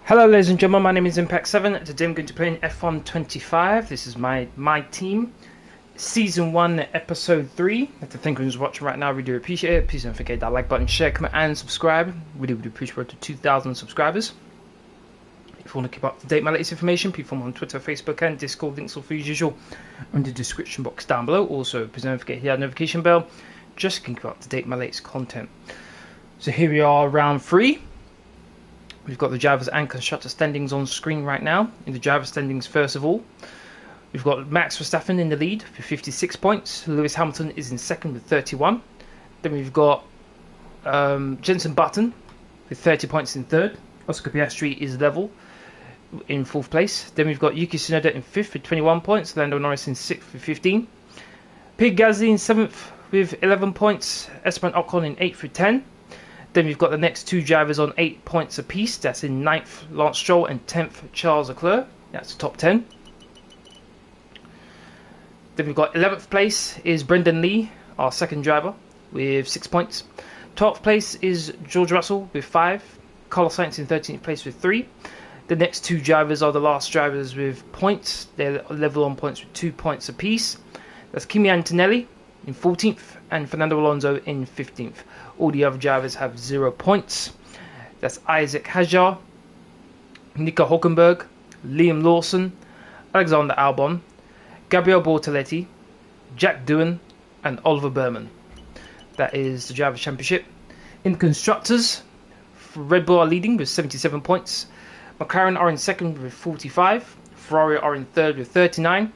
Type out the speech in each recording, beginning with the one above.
Hello ladies and gentlemen, my name is Impact7. Today I'm going to play in F1 25. This is my team. Season 1, Episode 3. If the thinker who's watching right now, we do appreciate it. Please don't forget that like button, share, comment and subscribe. We do appreciate it to 2,000 subscribers. If you want to keep up to date my latest information, please follow me on Twitter, Facebook and Discord. Links are free as usual in the description box down below. Also, please don't forget to hit that notification bell just to keep up to date my latest content. So here we are, round 3. We've got the drivers and constructor standings on screen right now. In the driver standings, first of all, we've got Max Verstappen in the lead with 56 points. Lewis Hamilton is in second with 31. Then we've got Jenson Button with 30 points in third. Oscar Piastri is level in fourth place. Then we've got Yuki Tsunoda in fifth with 21 points. Lando Norris in sixth with 15. Pierre Gasly in seventh with 11 points. Esteban Ocon in eighth with 10. Then we've got the next two drivers on 8 points apiece. That's in 9th, Lance Stroll, and 10th, Charles Leclerc. That's the top 10. Then we've got 11th place is Brendan Liegh, our second driver, with 6 points. 12th place is George Russell with 5. Carlos Sainz in 13th place with 3. The next two drivers are the last drivers with points. They're level on points with 2 points apiece. That's Kimi Antonelli in 14th and Fernando Alonso in 15th. All the other drivers have 0 points. That's Isaac Hadjar, Nico Hülkenberg, Liam Lawson, Alexander Albon, Gabriel Bortoletti, Jack Doohan, and Oliver Burman. That is the Driver Championship. In Constructors, Red Bull are leading with 77 points. McLaren are in second with 45. Ferrari are in third with 39.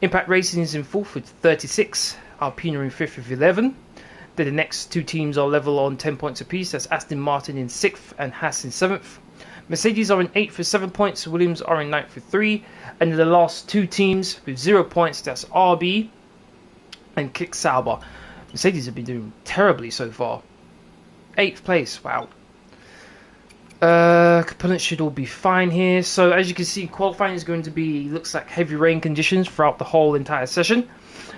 Impact Racing is in fourth with 36. Alpine are in fifth with 11. Then the next two teams are level on 10 points apiece. That's Aston Martin in 6th and Haas in 7th. Mercedes are in 8th with 7 points. Williams are in 9th with 3. And the last two teams with 0 points. That's RB and Kick Sauber. Mercedes have been doing terribly so far. 8th place. Wow. Components should all be fine here. So as you can see, qualifying is going to be, looks like heavy rain conditions throughout the whole entire session.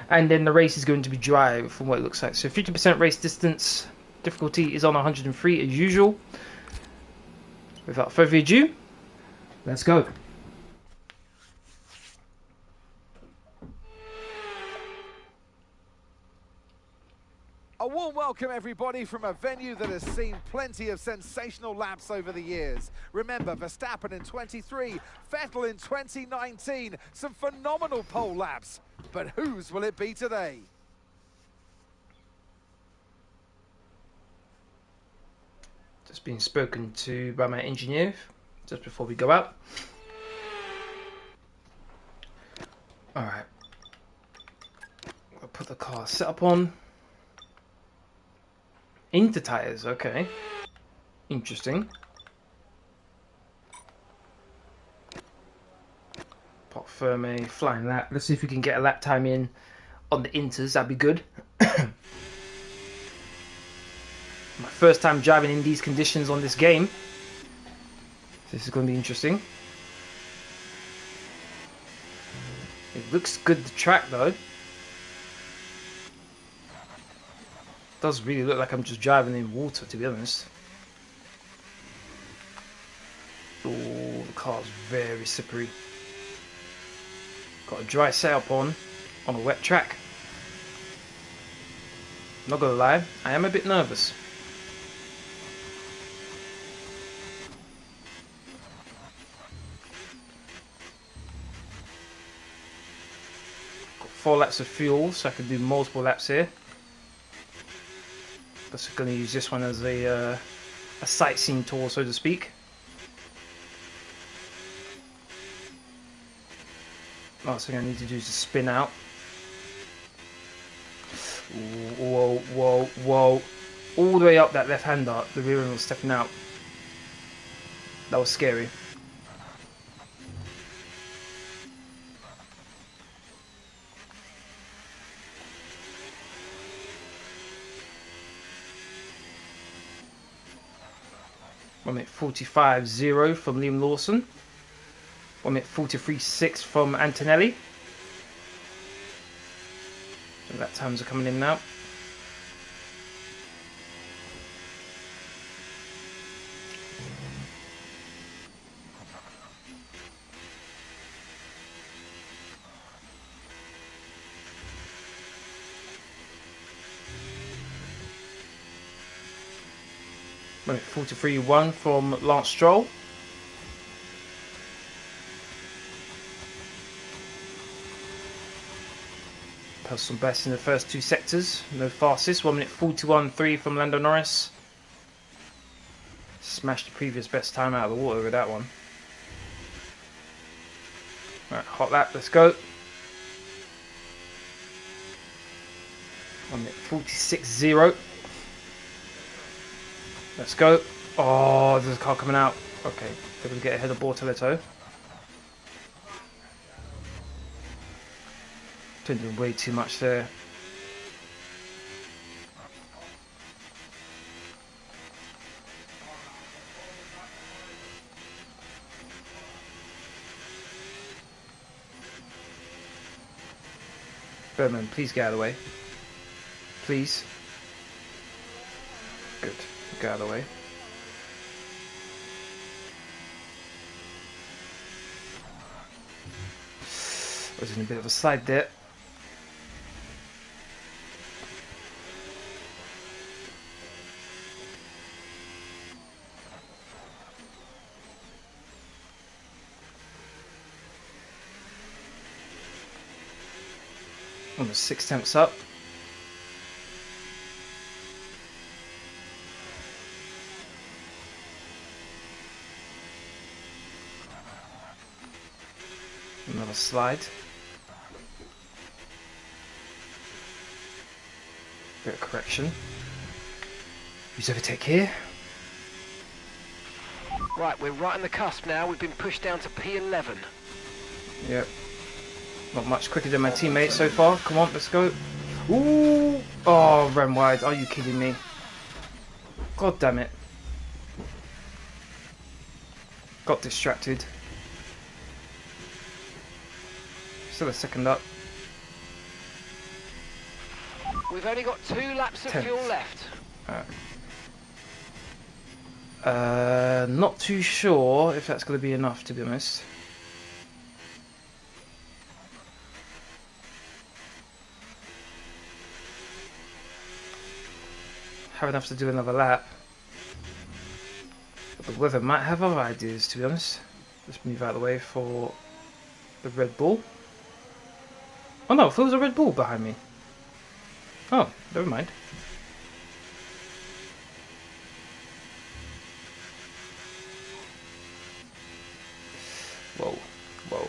And then the race is going to be dry from what it looks like. So 50% race distance, difficulty is on 103 as usual. Without further ado, let's go. A warm welcome everybody from a venue that has seen plenty of sensational laps over the years. Remember, Verstappen in 23, Vettel in 2019, some phenomenal pole laps. But whose will it be today? Just being spoken to by my engineer just before we go out. Alright. I'll put the car setup on. Into tyres, okay. Interesting. Pot firm a flying lap. Let's see if we can get a lap time in on the inters, that'd be good. My first time driving in these conditions on this game. This is going to be interesting. It looks good, the track though. Does really look like I'm just driving in water, to be honest. Oh, the car's very slippery. Got a dry setup on a wet track. Not gonna lie, I am a bit nervous. Got 4 laps of fuel, so I can do multiple laps here. Just going to use this one as a sightseeing tour, so to speak. Last thing I need to do is to spin out. Whoa, whoa, whoa. All the way up that left-hander, the rear end was stepping out. That was scary. One minute 45.0 from Liam Lawson. 1 minute 43.6 from Antonelli. So lap times are coming in now. Minute 43.1 from Lance Stroll. Personal best in the first 2 sectors. No fastest. 1 minute 41.3 from Lando Norris. Smashed the previous best time out of the water with that one. Alright, hot lap, let's go. 1 minute 46.0. Let's go. Oh, there's a car coming out. Okay, they're going to get ahead of Bortoletto. Doing way too much there. Berman, please get out of the way. Please. Good. Get out of the way. Was in a bit of a slide there. Almost 6 tenths up. Another slide. Bit of correction. Use overtake here. Right, we're right on the cusp now. We've been pushed down to P11. Yep. Not much quicker than my teammate so far. Come on, let's go. Ooh! Oh, ran wide. Are you kidding me? God damn it. Got distracted. Still a second up. We've only got 2 laps of fuel left. Not too sure if that's going to be enough, to be honest. Have enough to do another lap. But the weather might have other ideas, to be honest. Let's move out of the way for the Red Bull. Oh no, there was a Red Bull behind me. Oh, never mind. Whoa, whoa.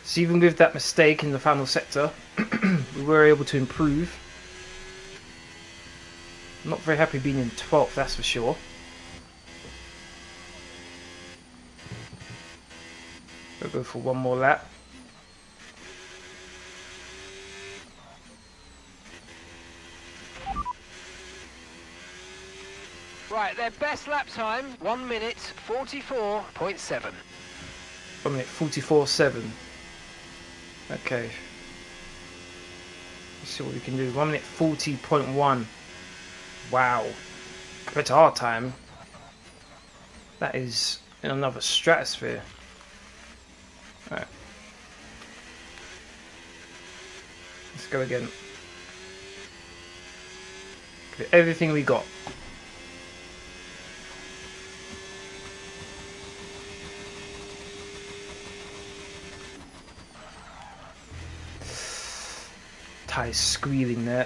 So even with that mistake in the final sector, we were able to improve. Not very happy being in 12th, that's for sure. We'll go for one more lap. Right, their best lap time, 1 minute 44.7. 1 minute 44.7. Okay. Let's see what we can do. 1 minute 40.1. Wow. Compared to our time, that is in another stratosphere. Alright. Let's go again. Give it everything we got. Tyres squealing there.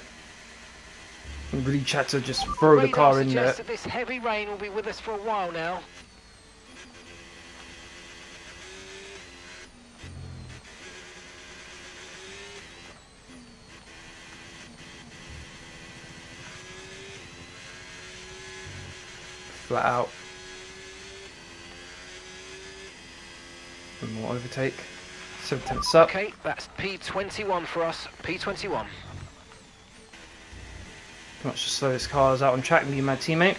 Really tried to just throw the car in there. That this heavy rain will be with us for a while now. Flat out. One more overtake. 7 tenths up. Okay, that's P21 for us. P21. Pretty much the slowest cars out on track, me and my teammate.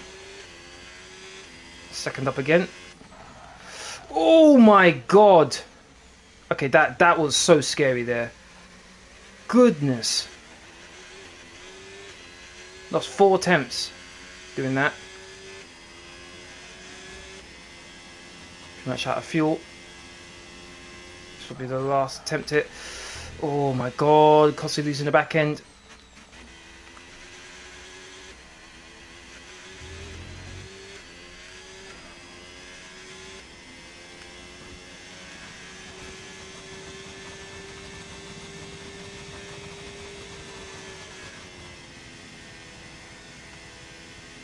Second up again. Oh my god! Okay, that was so scary there. goodness. Lost 4 attempts doing that. Too much out of fuel. This will be the last attempt at it. Oh my god, Costly losing the back end.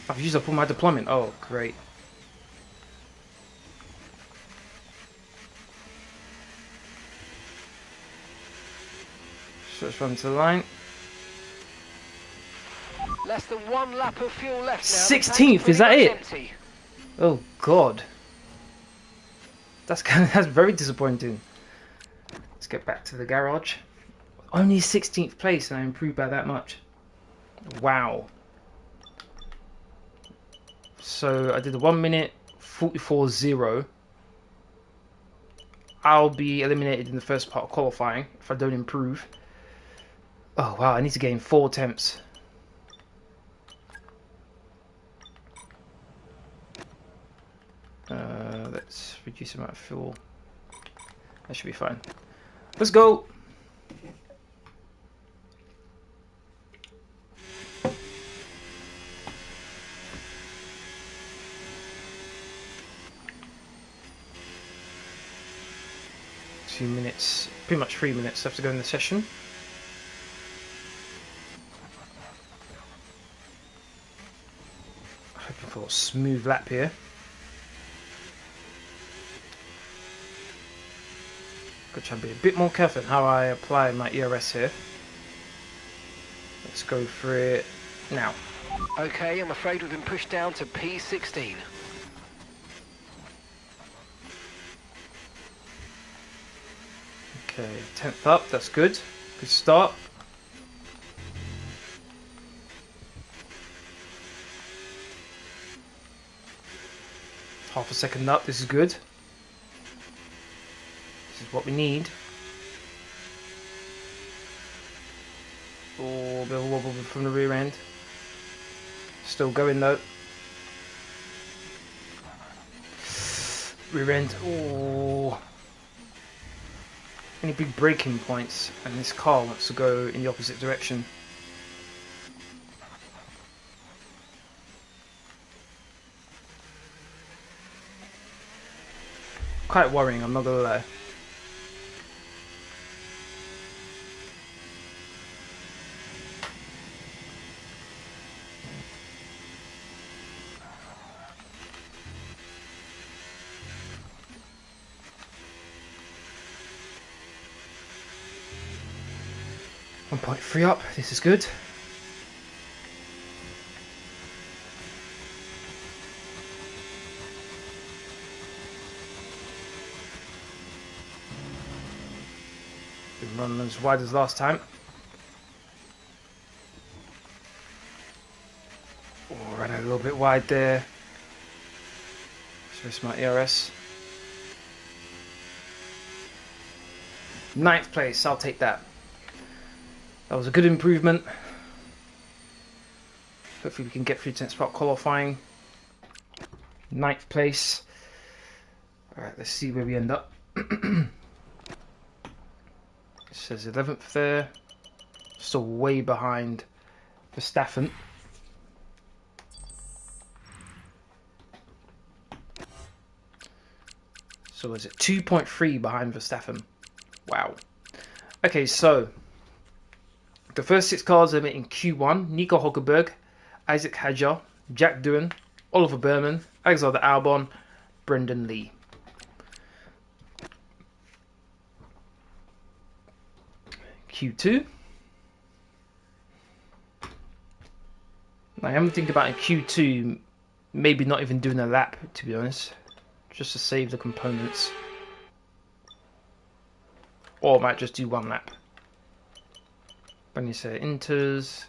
I've used up all my deployment. Oh, great. So let's run to the line. Less than 1 lap of fuel left now. 16th, is that it? Empty. Oh god. That's very disappointing. Let's get back to the garage. Only 16th place and I improved by that much. Wow. So I did a 1 minute 44.0. I'll be eliminated in the first part of qualifying if I don't improve. Oh wow, I need to gain 4 attempts. Let's reduce the amount of fuel. That should be fine. Let's go! Minutes, pretty much 3 minutes left to go in the session. Hoping for a smooth lap here. Got to try and be a bit more careful in how I apply my ERS here. Let's go for it now. Okay, I'm afraid we've been pushed down to P16. Okay, 10th up, that's good. Good start. Half a second up, this is good. This is what we need. Oh, a bit of a wobble from the rear end. Still going though. Rear end, oh. Any big braking points, and this car wants to go in the opposite direction. Quite worrying, I'm not gonna lie. .3 up, this is good. Didn't run as wide as last time. Oh, ran a little bit wide there. Just my ERS. 9th place, I'll take that. That was a good improvement. Hopefully we can get through to next part qualifying. 9th place. Alright, let's see where we end up. It says 11th there. Still way behind Verstappen. So is it 2.3 behind Verstappen? Wow. Okay, so the first 6 cars are in Q1: Nico Hülkenberg, Isaac Hadjar, Jack Doohan, Oliver Burman, Alexander Albon, Brendan Liegh. Q2. I am thinking about in Q2 maybe not even doing a lap, to be honest, just to save the components. Or I might just do 1 lap. When you say enters,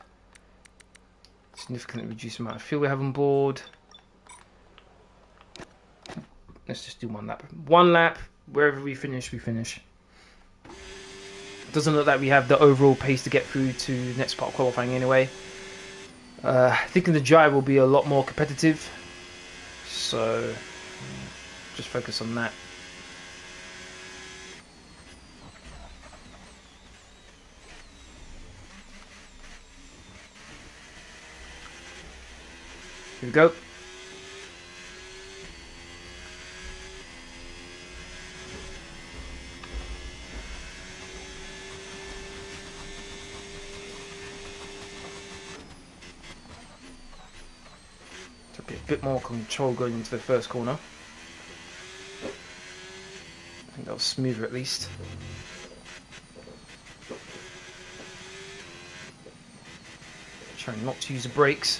significantly reduce the amount of fuel we have on board. Let's just do 1 lap. 1 lap, wherever we finish, we finish. Doesn't look like we have the overall pace to get through to the next part of qualifying anyway. Thinking the drive will be a lot more competitive, so just focus on that. Here we go. A bit more control going into the first corner. I think that was smoother at least. Trying not to use the brakes.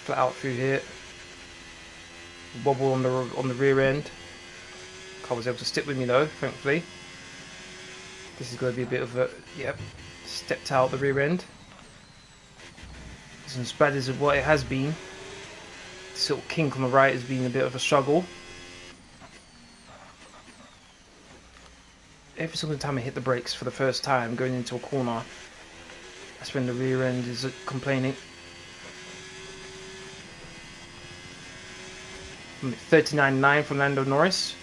Flat out through here. Wobble on the rear end. Car was able to stick with me though, thankfully. This is going to be a bit of a, yep, stepped out the rear end. As bad as what it has been, this little kink on the right has been a bit of a struggle. Every single time I hit the brakes for the first time going into a corner, that's when the rear end is complaining. 39.9 from Lando Norris.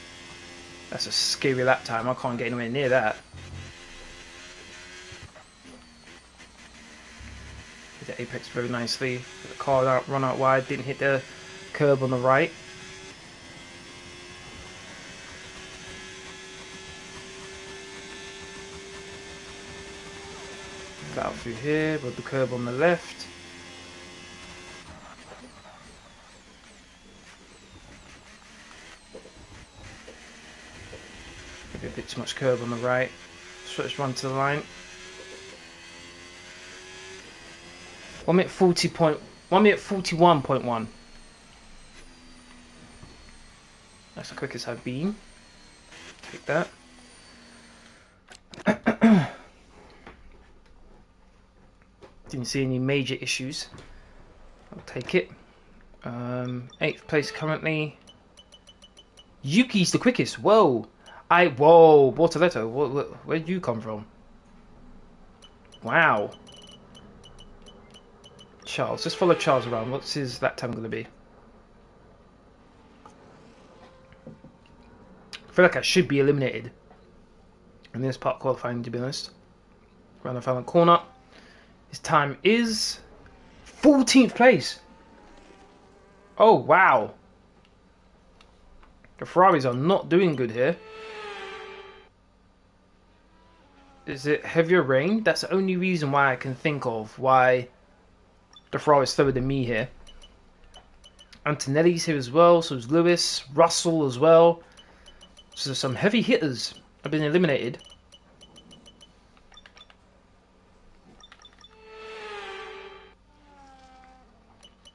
That's a scary lap time, I can't get anywhere near that. Hit the apex very nicely. The car run out wide, didn't hit the curb on the right. Flat out through here with the curb on the left. Maybe a bit too much curb on the right. Switch run to the line. 1 minute 41.1. That's the quickest I've been. Take that. Didn't see any major issues. I'll take it. 8th place currently. Yuki's the quickest. Whoa. Whoa, Bortoletto. Where'd you come from? Wow. Charles, just follow Charles around. What's his lap time going to be? I feel like I should be eliminated in this part qualifying, to be honest. Around the final corner. His time is 14th place. Oh, wow. The Ferraris are not doing good here. Is it heavier rain? That's the only reason why I can think of why the Ferrari is slower than me here. Antonelli's here as well, so is Lewis, Russell as well. So some heavy hitters have been eliminated.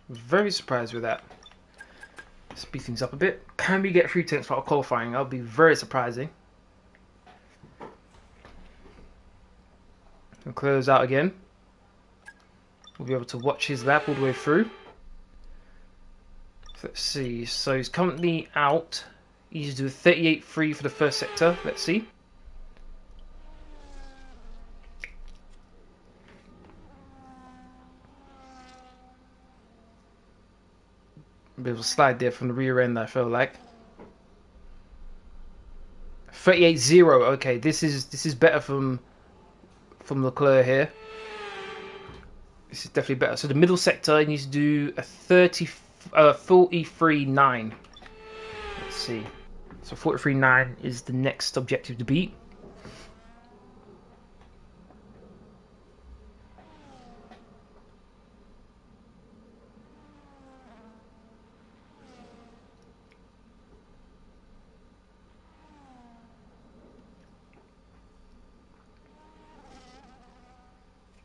Very surprised with that. Speed things up a bit. Can we get through to next part of qualifying? That would be very surprising. We'll close out again. We'll be able to watch his lap all the way through. Let's see. So he's currently out. He's doing 38.3 for the first sector. Let's see. A bit of a slide there from the rear end, I feel like. 38.0. Okay, this is better from Leclerc here. This is definitely better. So the middle sector, he needs to do a 43.9. Let's see. So 43.9 is the next objective to beat.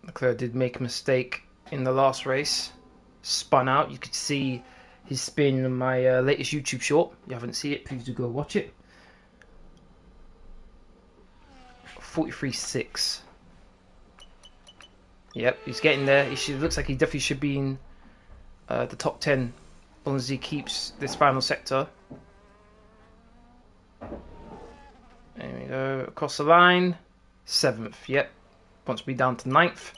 Leclerc did make a mistake in the last race. Spun out. You could see his spin in my latest YouTube short. If you haven't seen it, please do go watch it. 43.6. Yep, he's getting there. Looks like he definitely should be in the top 10 as long as he keeps this final sector. There we go. Across the line. 7th. Yep. Wants to be down to 9th.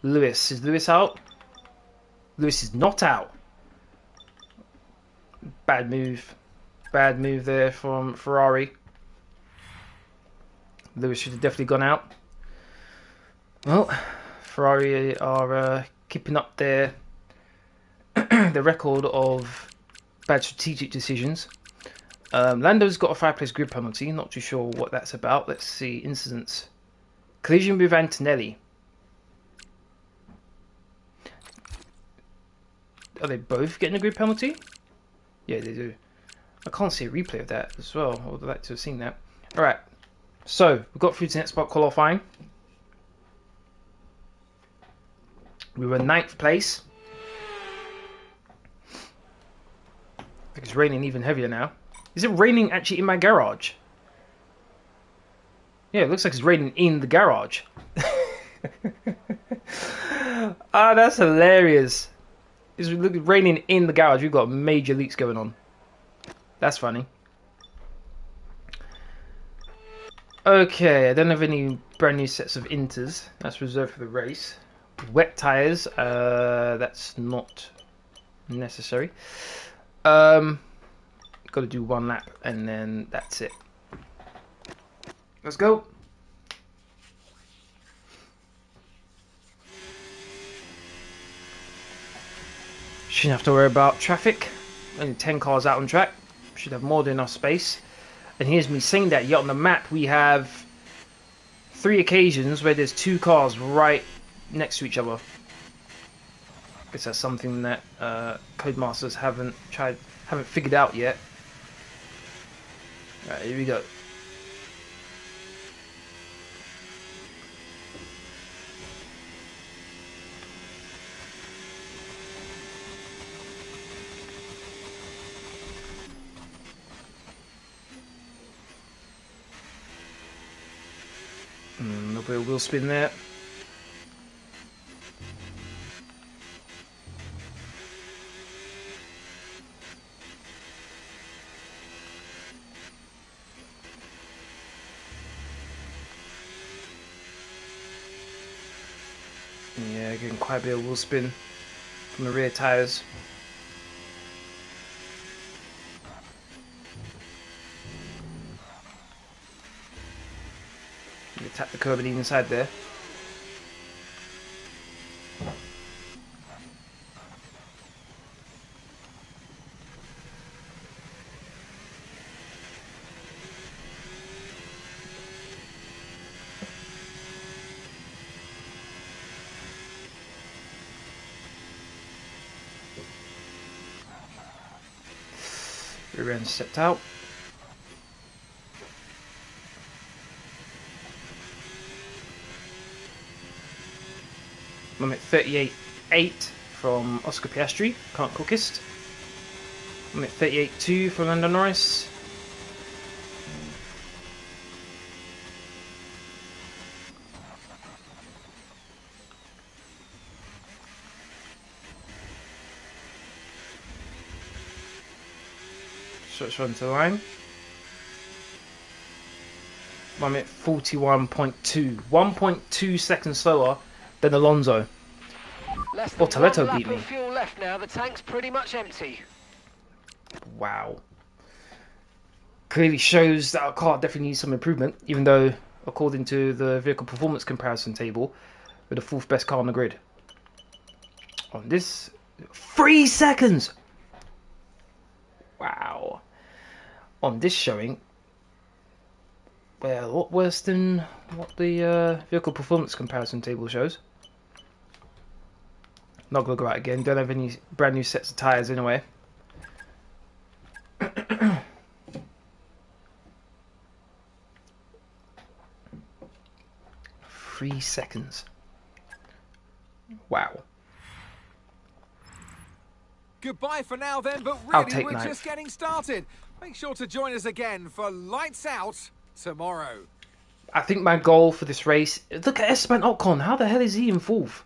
Lewis. Is Lewis out? Lewis is not out. Bad move. Bad move there from Ferrari. Lewis should have definitely gone out. Well, Ferrari are keeping up their record of bad strategic decisions. Lando's got a 5-place grid penalty. Not too sure what that's about. Let's see. Incidents. Collision with Antonelli. Are they both getting a grid penalty? Yeah, they do. I can't see a replay of that as well. I would like to have seen that. Alright. So, we've got through to the next spot qualifying. We were 9th place. I think it's raining even heavier now. Is it raining actually in my garage? Yeah, it looks like it's raining in the garage. Ah, that's hilarious. It's raining in the garage. We've got major leaks going on. That's funny. Okay, I don't have any brand new sets of inters. That's reserved for the race. Wet tyres. That's not necessary. Got to do 1 lap and then that's it. Let's go. Shouldn't have to worry about traffic. Only 10 cars out on track. Should have more than enough space. And here's me saying that. Yet on the map we have 3 occasions where there's 2 cars right next to each other. I guess that's something that Codemasters haven't figured out yet. Right, here we go. A little bit of wheel spin there. Yeah, getting quite a bit of wheel spin from the rear tyres. You tap the curb on the inside there. Rear end stepped out. I'm at 38.8 from Oscar Piastri, can't quickest. I'm at 38.2 from Lando Norris. Switch on to the line. I'm at 41.2, 1.2 seconds slower than Alonso. Or Toretto beat me. Fuel left now. The tank's pretty much empty. Wow. Clearly shows that our car definitely needs some improvement, even though, according to the vehicle performance comparison table, we're the 4th best car on the grid. On this, 3 seconds! Wow. On this showing, well, a lot worse than what the vehicle performance comparison table shows. Not gonna go out again. Don't have any brand new sets of tyres anyway. 3 seconds. Wow. Goodbye for now then, but I'll really take we're 9th. just getting started. Make sure to join us again for Lights Out tomorrow. I think my goal for this race... Look at Esteban Ocon. How the hell is he in 4th?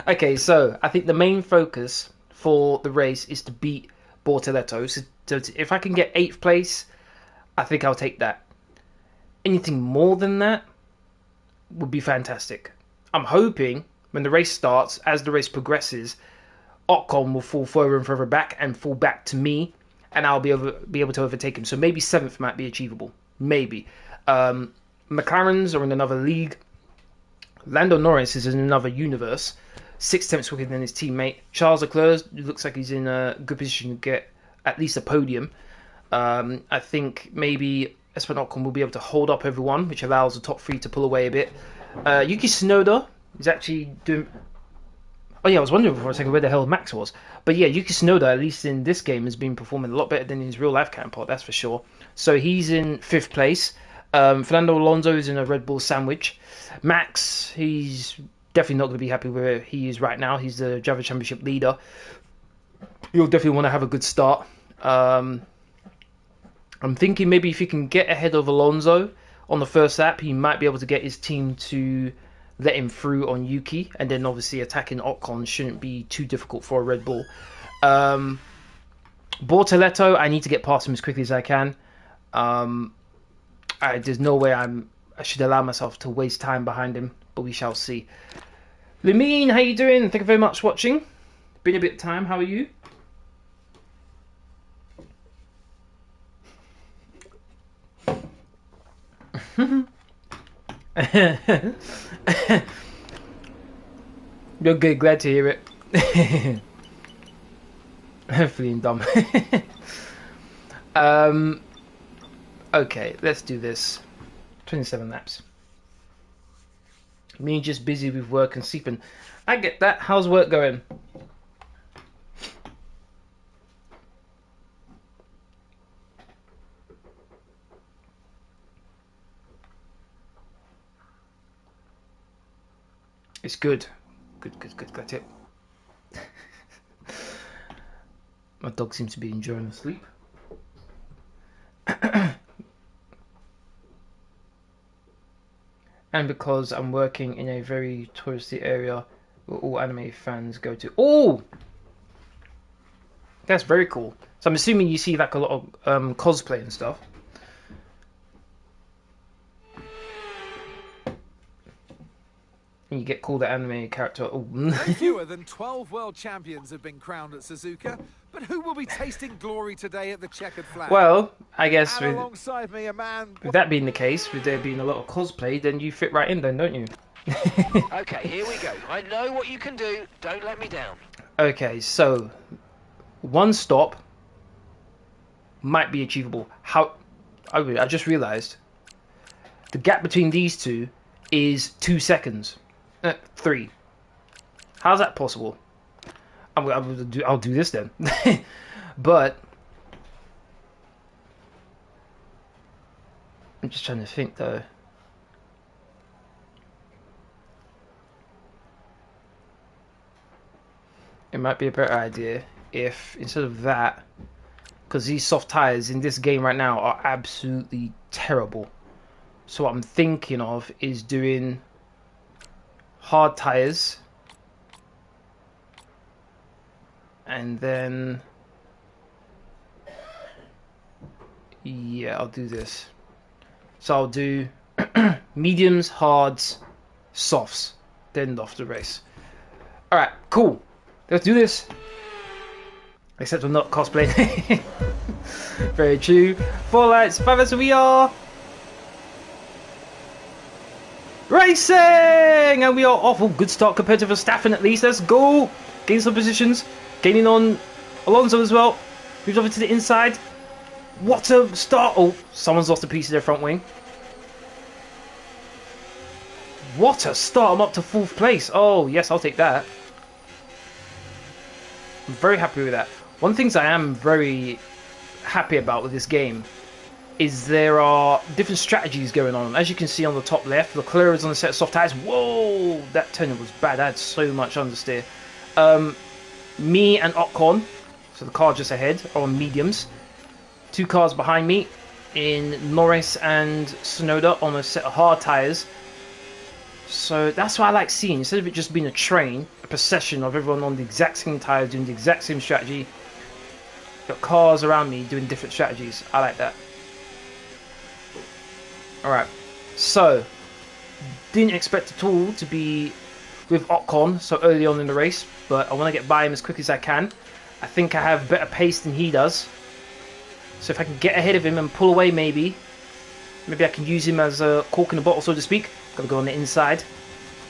Okay, so I think the main focus for the race is to beat Bortoletto. So if I can get 8th place, I think I'll take that. Anything more than that would be fantastic. I'm hoping when the race starts, as the race progresses, Ocon will fall further and further back and fall back to me, and I'll be able to overtake him. So maybe 7th might be achievable. Maybe. McLarens are in another league. Lando Norris is in another universe. 6 tenths quicker than his teammate. Charles Leclerc looks like he's in a good position to get at least a podium. I think maybe Esteban Ocon will be able to hold up everyone, which allows the top 3 to pull away a bit. Yuki Tsunoda is actually doing... Oh yeah, I was wondering for a second where the hell Max was. But yeah, Yuki Tsunoda, at least in this game, has been performing a lot better than in his real-life counterpart, that's for sure. So he's in 5th place. Fernando Alonso is in a Red Bull sandwich. Max, he's definitely not going to be happy where he is right now. He's the Driver Championship leader. He'll definitely want to have a good start. I'm thinking maybe if he can get ahead of Alonso on the first lap, he might be able to get his team to let him through on Yuki, and then obviously attacking Ocon shouldn't be too difficult for a Red Bull. Bortoletto, I need to get past him as quickly as I can. There's no way I should allow myself to waste time behind him, but we shall see. Lamine, how you doing? Thank you very much for watching. Been a bit of time, how are you? You're good, glad to hear it. Feeling dumb. Okay, let's do this. 27 laps. Me just busy with work and sleeping. I get that. How's work going? It's good. Good. Glad to. My dog seems to be enjoying the sleep. And because I'm working in a very touristy area where all anime fans go to. Oh! That's very cool. So I'm assuming you see like a lot of cosplay and stuff. And you get called an anime character. Oh. No fewer than 12 world champions have been crowned at Suzuka, but who will be tasting glory today at the checkered flag? Well, I guess and alongside me, a man... with that being the case, with there being a lot of cosplay, then you fit right in then, don't you? Okay, here we go. I know what you can do. Don't let me down. Okay, so one stop might be achievable. I just realised the gap between these two is 2 seconds. 3. How's that possible? I'll do this then. But I'm just trying to think though. It might be a better idea if instead of that, because these soft tires in this game right now are absolutely terrible. So what I'm thinking of is doing hard tires, and then yeah, I'll do this. So I'll do mediums, hards, softs, then off the race. All right, cool. Let's do this. Except I'm not cosplaying. Very true. 4 lights, 5 as we are. Racing! And we are off. Oh, good start compared to Verstappen at least. Let's go. Gain some positions. Gaining on Alonso as well. Moves over to the inside. What a start. Oh, someone's lost a piece of their front wing. What a start. I'm up to 4th place. Oh, yes, I'll take that. I'm very happy with that. One of the things I am very happy about with this game is there are different strategies going on. As you can see on the top left, Leclerc is on a set of soft tires. Whoa, that turn was bad. I had so much understeer. Me and Ocon, so the car just ahead, are on mediums. 2 cars behind me in Norris and Tsunoda on a set of hard tires. So that's what I like seeing. Instead of it just being a train, a procession of everyone on the exact same tires doing the exact same strategy, got cars around me doing different strategies. I like that. Alright, so didn't expect at all to be with Ocon so early on in the race, but I want to get by him as quick as I can. I think I have better pace than he does. So if I can get ahead of him and pull away maybe I can use him as a cork in a bottle, so to speak. Gotta go on the inside.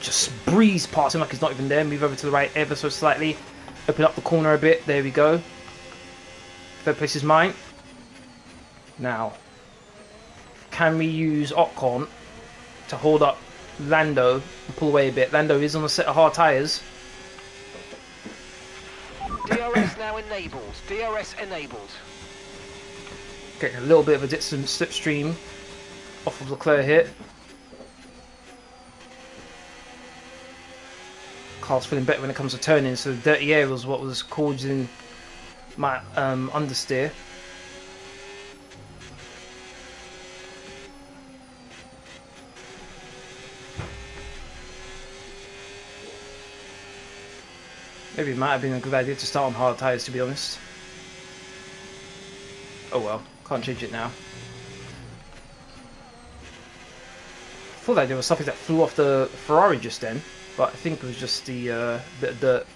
Just breeze past him like he's not even there. Move over to the right ever so slightly. Open up the corner a bit. There we go. Third place is mine. Now, can we use Ocon to hold up Lando and pull away a bit? Lando is on a set of hard tyres. DRS now enabled. DRS enabled. Getting a little bit of a distant slipstream off of Leclerc here. Car's feeling better when it comes to turning, so the dirty air was what was causing my understeer. Maybe it might have been a good idea to start on hard tyres, to be honest. Oh well, can't change it now. I thought that there was something that flew off the Ferrari just then, but I think it was just the bit of dirt.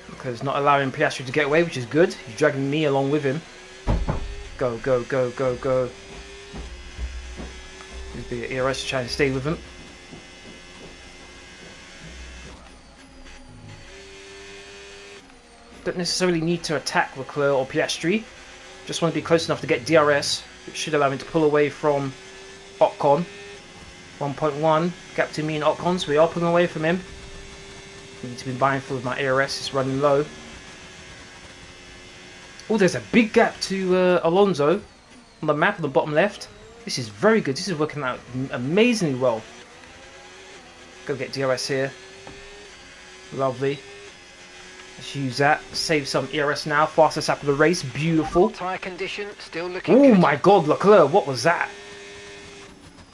Because not allowing Piastri to get away, which is good. He's dragging me along with him. Go, go, go, go, go. Use the ERS to try and stay with him. Don't necessarily need to attack Leclerc or Piastri. Just want to be close enough to get DRS, which should allow me to pull away from Ocon. 1.1 gap between me and Ocon, so we are pulling away from him. I need to be mindful of my ARS, it's running low. Oh, there's a big gap to Alonso on the map on the bottom left. This is very good, this is working out amazingly well. Go get DRS here. Lovely. Let's use that. Save some ERS now. Fastest lap of the race. Beautiful. Tyre condition still looking good. Oh my god, Leclerc, what was that?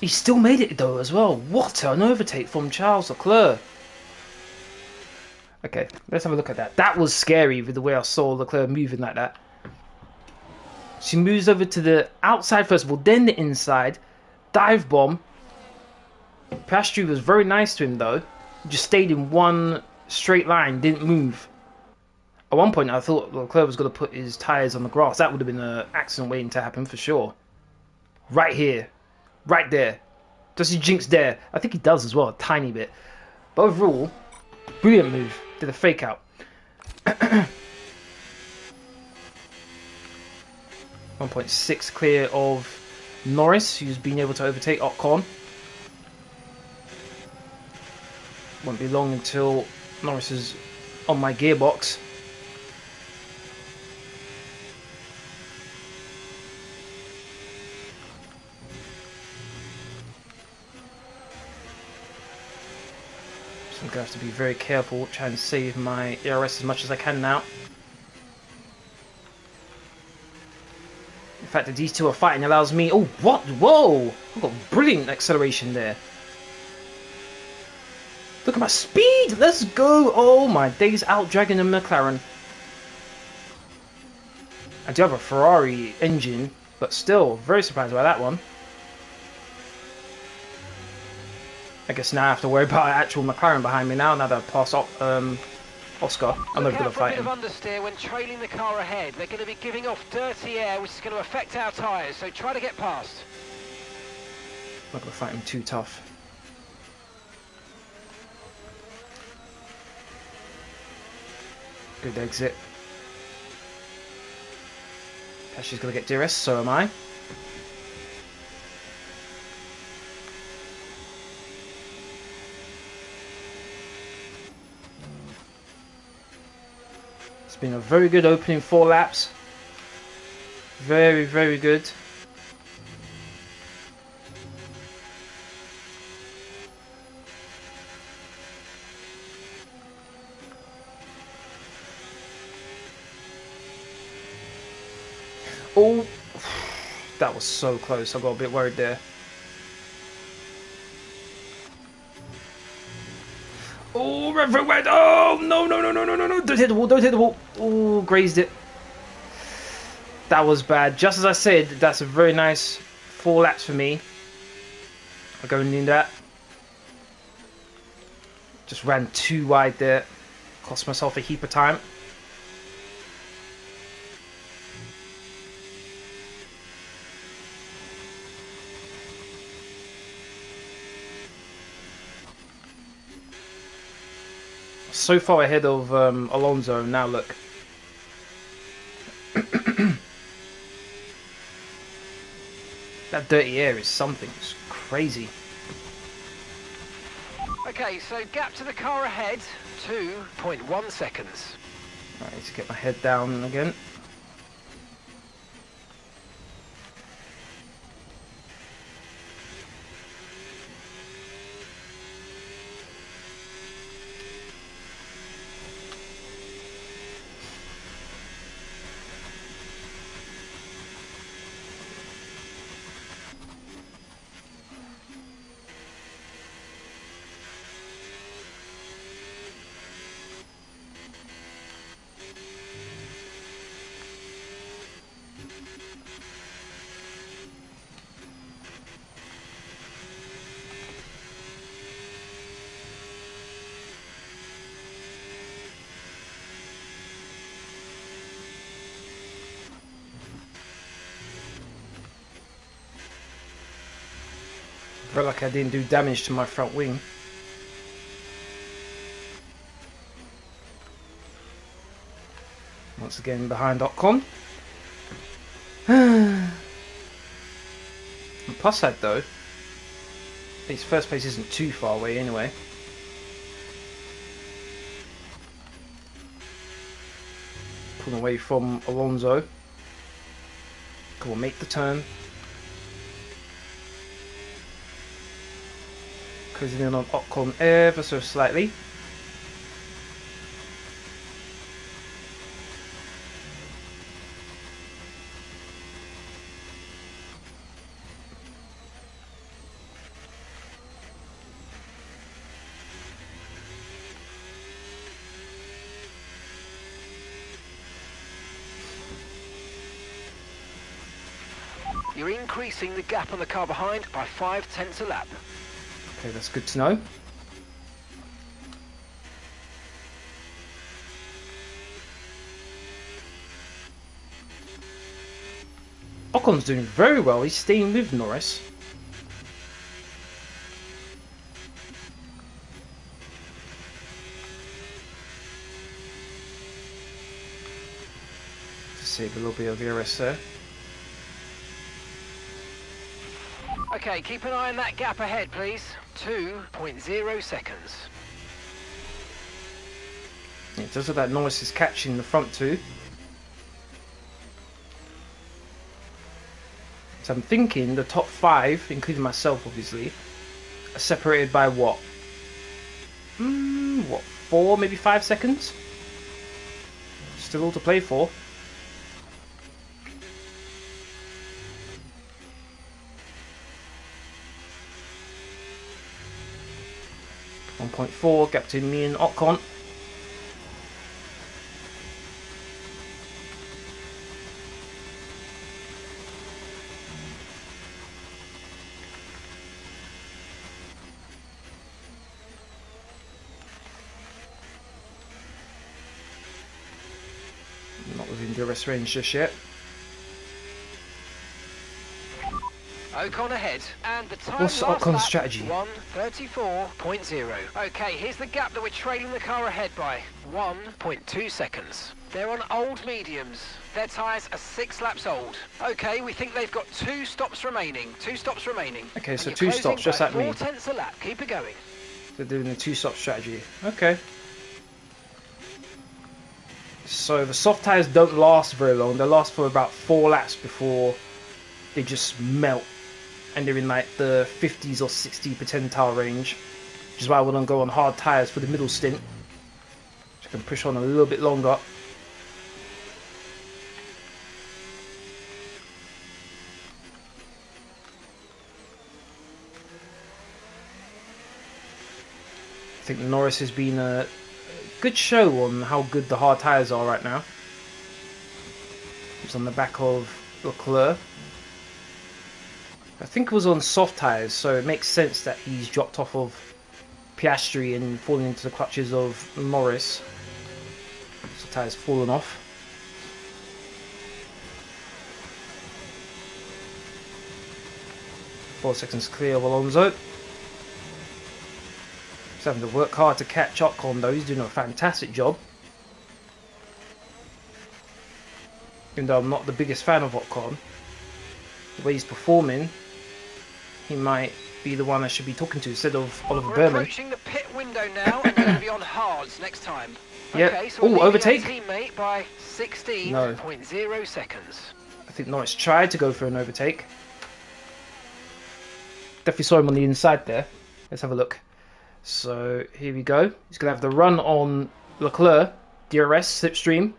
He still made it though as well. What an overtake from Charles Leclerc. Okay, let's have a look at that. That was scary with the way I saw Leclerc moving like that. She moves over to the outside first of all, then the inside. Dive bomb. Piastri was very nice to him though. Just stayed in one straight line, didn't move. At one point I thought Leclerc was going to put his tyres on the grass. That would have been an accident waiting to happen for sure. Right here. Right there. Does he jinx there? I think he does as well, a tiny bit. But overall, brilliant move. Did a fake out. 1.6 clear of Norris, who's been able to overtake Ocon. Won't be long until Norris is on my gearbox. So I'm going to have to be very careful, try and save my ERS as much as I can now. The fact that these two are fighting allows me... Oh, what? Whoa! I've got brilliant acceleration there. Look at my speed! Let's go! Oh my days, out dragging a McLaren. I do have a Ferrari engine, but still, very surprised by that one. I guess now I have to worry about an actual McLaren behind me now that I've passed Oscar. I'm never going to fight him. Look out for a bit of understeer when trailing the car ahead. They're going to be giving off dirty air, which is going to affect our tyres, so try to get past. I'm not going to fight him too tough. Good exit. Piastri's going to get DRS, so am I. It's been a very good opening 4 laps. Very, very good. Oh, that was so close. I got a bit worried there. Oh, red wet. Oh, no, no, no, no, no, no, no. Don't hit the wall, don't hit the wall. Oh, grazed it. That was bad. Just as I said, that's a very nice 4 laps for me. I'm going in that. Just ran too wide there. Cost myself a heap of time. So far ahead of Alonso. Now look. That dirty air is something. It's crazy. Okay, so gap to the car ahead, 2.1 seconds. I need to get my head down again. Felt like I didn't do damage to my front wing. Once again behind Ocon. Plus side though, his first place isn't too far away anyway. Pulling away from Alonso. Come on, make the turn. Closing in on Ocon ever so slightly. You're increasing the gap on the car behind by 0.5 a lap. Okay, that's good to know. Ocon's doing very well. He's staying with Norris. To save a little bit of ERS there. Okay, keep an eye on that gap ahead, please. 2.0 seconds. It does look like Norris is catching the front two. So I'm thinking the top 5, including myself obviously, are separated by what? What, 4, maybe 5 seconds? Still all to play for. .4 gap between me and Ocon. Not within DRS range just yet. Ocon ahead, and the time What's last Ocon's lap, strategy? 1:34.0. Okay, here's the gap that we're trailing the car ahead by. 1.2 seconds. They're on old mediums. Their tyres are 6 laps old. Okay, we think they've got 2 stops remaining. 2 stops remaining. Okay, so And 2 you're stops, closing just by like me. 0.4 a lap. Keep it going. They're doing the 2-stop strategy. Okay. So the soft tyres don't last very long. They last for about 4 laps before they just melt. And they're in like the 50s or 60 percentile range. Which is why I want to go on hard tyres for the middle stint. Which I can push on a little bit longer. I think Norris has been a good show on how good the hard tyres are right now. He's on the back of Leclerc. I think it was on soft tyres, so it makes sense that he's dropped off of Piastri and falling into the clutches of Norris. So the tyre's fallen off. Four seconds clear of Alonso. He's having to work hard to catch Ocon though, he's doing a fantastic job. Even though I'm not the biggest fan of Ocon, the way he's performing, he might be the one I should be talking to instead of Oliver Berman. We're approaching the pit window now and going to be on hards next time. Yep. Okay, so we're overtake? teammate by 16.0 seconds. I think Norris tried to go for an overtake. Definitely saw him on the inside there. Let's have a look. So here we go. He's going to have the run on Leclerc, DRS, slipstream.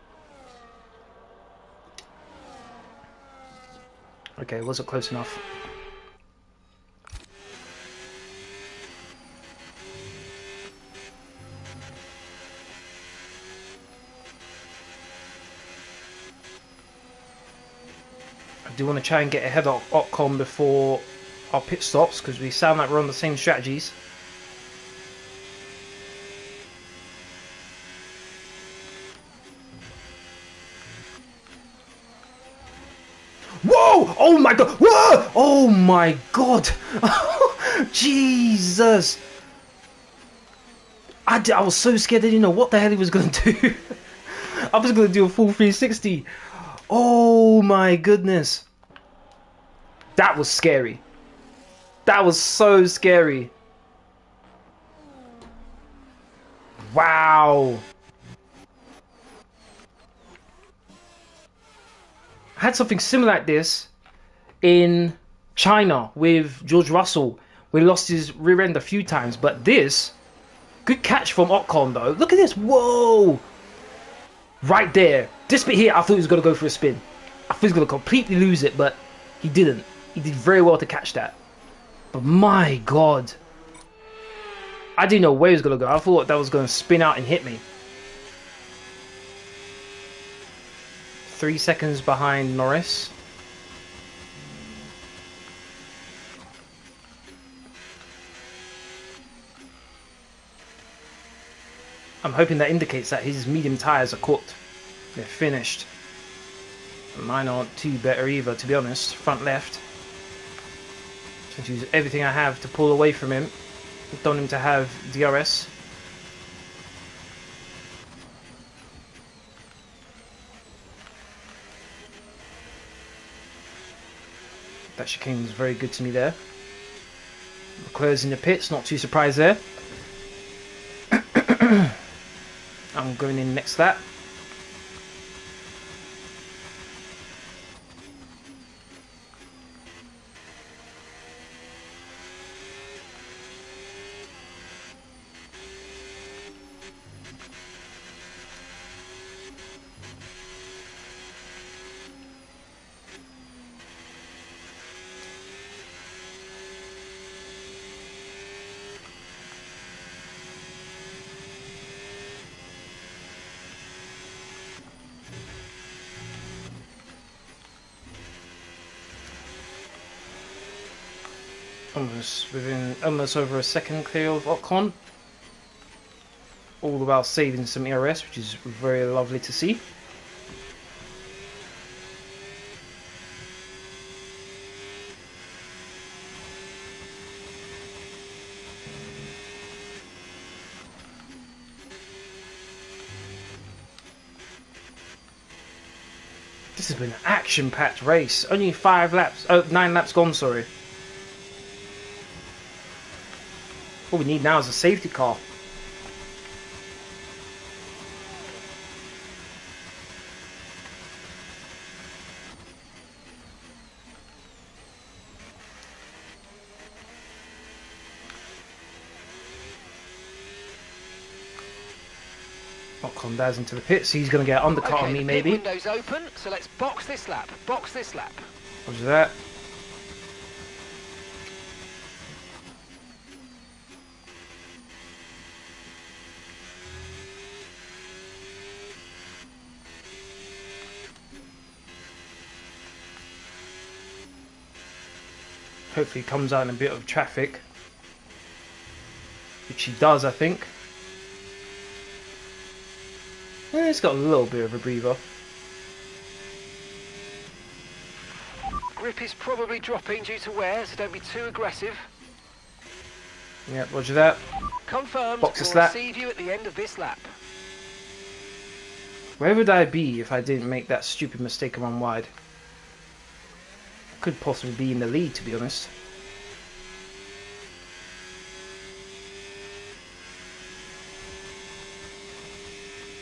Okay, wasn't close enough. I do want to try and get ahead of Ocon before our pit stops, because we sound like we're on the same strategies. Whoa! Oh my god! Whoa! Oh my god! Jesus! I was so scared I didn't know what the hell he was going to do. I was going to do a full 360. Oh my goodness. That was scary. That was so scary. Wow. I had something similar like this in China with George Russell. We lost his rear end a few times, but this, good catch from Ocon though. Look at this, whoa! Right there. This bit here, I thought he was going to go for a spin. I thought he was going to completely lose it, but he didn't. He did very well to catch that. But my god. I didn't know where he was going to go. I thought that was going to spin out and hit me. 3 seconds behind Norris. I'm hoping that indicates that his medium tyres are cooked. They're finished. Mine aren't too better either, to be honest. Front left. Trying to use everything I have to pull away from him. Don't want him to have DRS. That chicane was very good to me there. Leclerc's in the pits, not too surprised there. I'm going in next lap. Almost over a second clear of Ocon. All the while saving some ERS, which is very lovely to see. This has been an action-packed race. Only 9 laps gone, sorry. All we need now is a safety car. Ocon dives into the pits. He's going to get undercut on me, maybe. The pit window's open, so let's box this lap. Box this lap. Roger that. Hopefully he comes out in a bit of traffic. Which he does, I think. It's got a little bit of a breather. Grip is probably dropping due to wear, so don't be too aggressive. Yeah, roger that. Confirmed. Boxer We'll slap. receive you at the end of this lap. Where would I be if I didn't make that stupid mistake and run wide? Could possibly be in the lead, to be honest.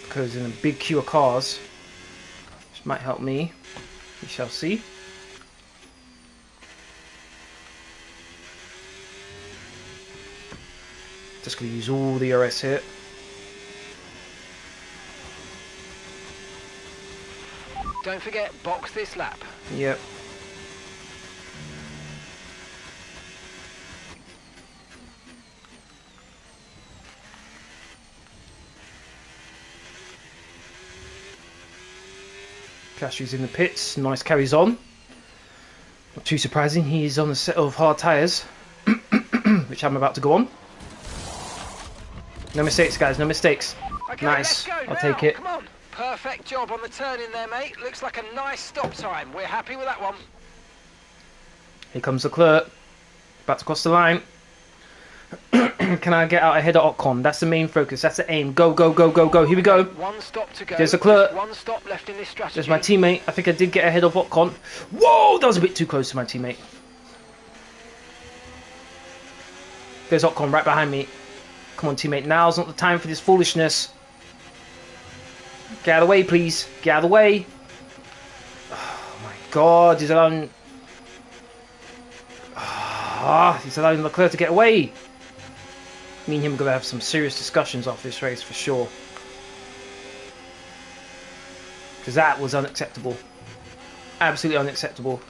Because in a big queue of cars, which might help me. We shall see. Just going to use all the RS here. Don't forget, box this lap. Yep. Piastri's in the pits. Nice carries on. Not too surprising. He's on a set of hard tyres, which I'm about to go on. No mistakes, guys. No mistakes. Okay, Nice. let's go I'll now. take it. Come on. Perfect job on the turn in there, mate. Looks like a nice stop time. We're happy with that one. Here comes the clerk. About to cross the line. Can I get out ahead of Ocon? That's the main focus. That's the aim. Go, go, go, go, go. Here we go. One stop to go. There's a clerk. One stop left in this strategy. There's my teammate. I think I did get ahead of Ocon. Whoa! That was a bit too close to my teammate. There's Ocon right behind me. Come on, teammate. Now's not the time for this foolishness. Get out of the way, please. Get out of the way. Oh my god. He's allowing... he's allowing Leclerc to get away. Me and him are going to have some serious discussions after this race for sure. Because that was unacceptable. Absolutely unacceptable.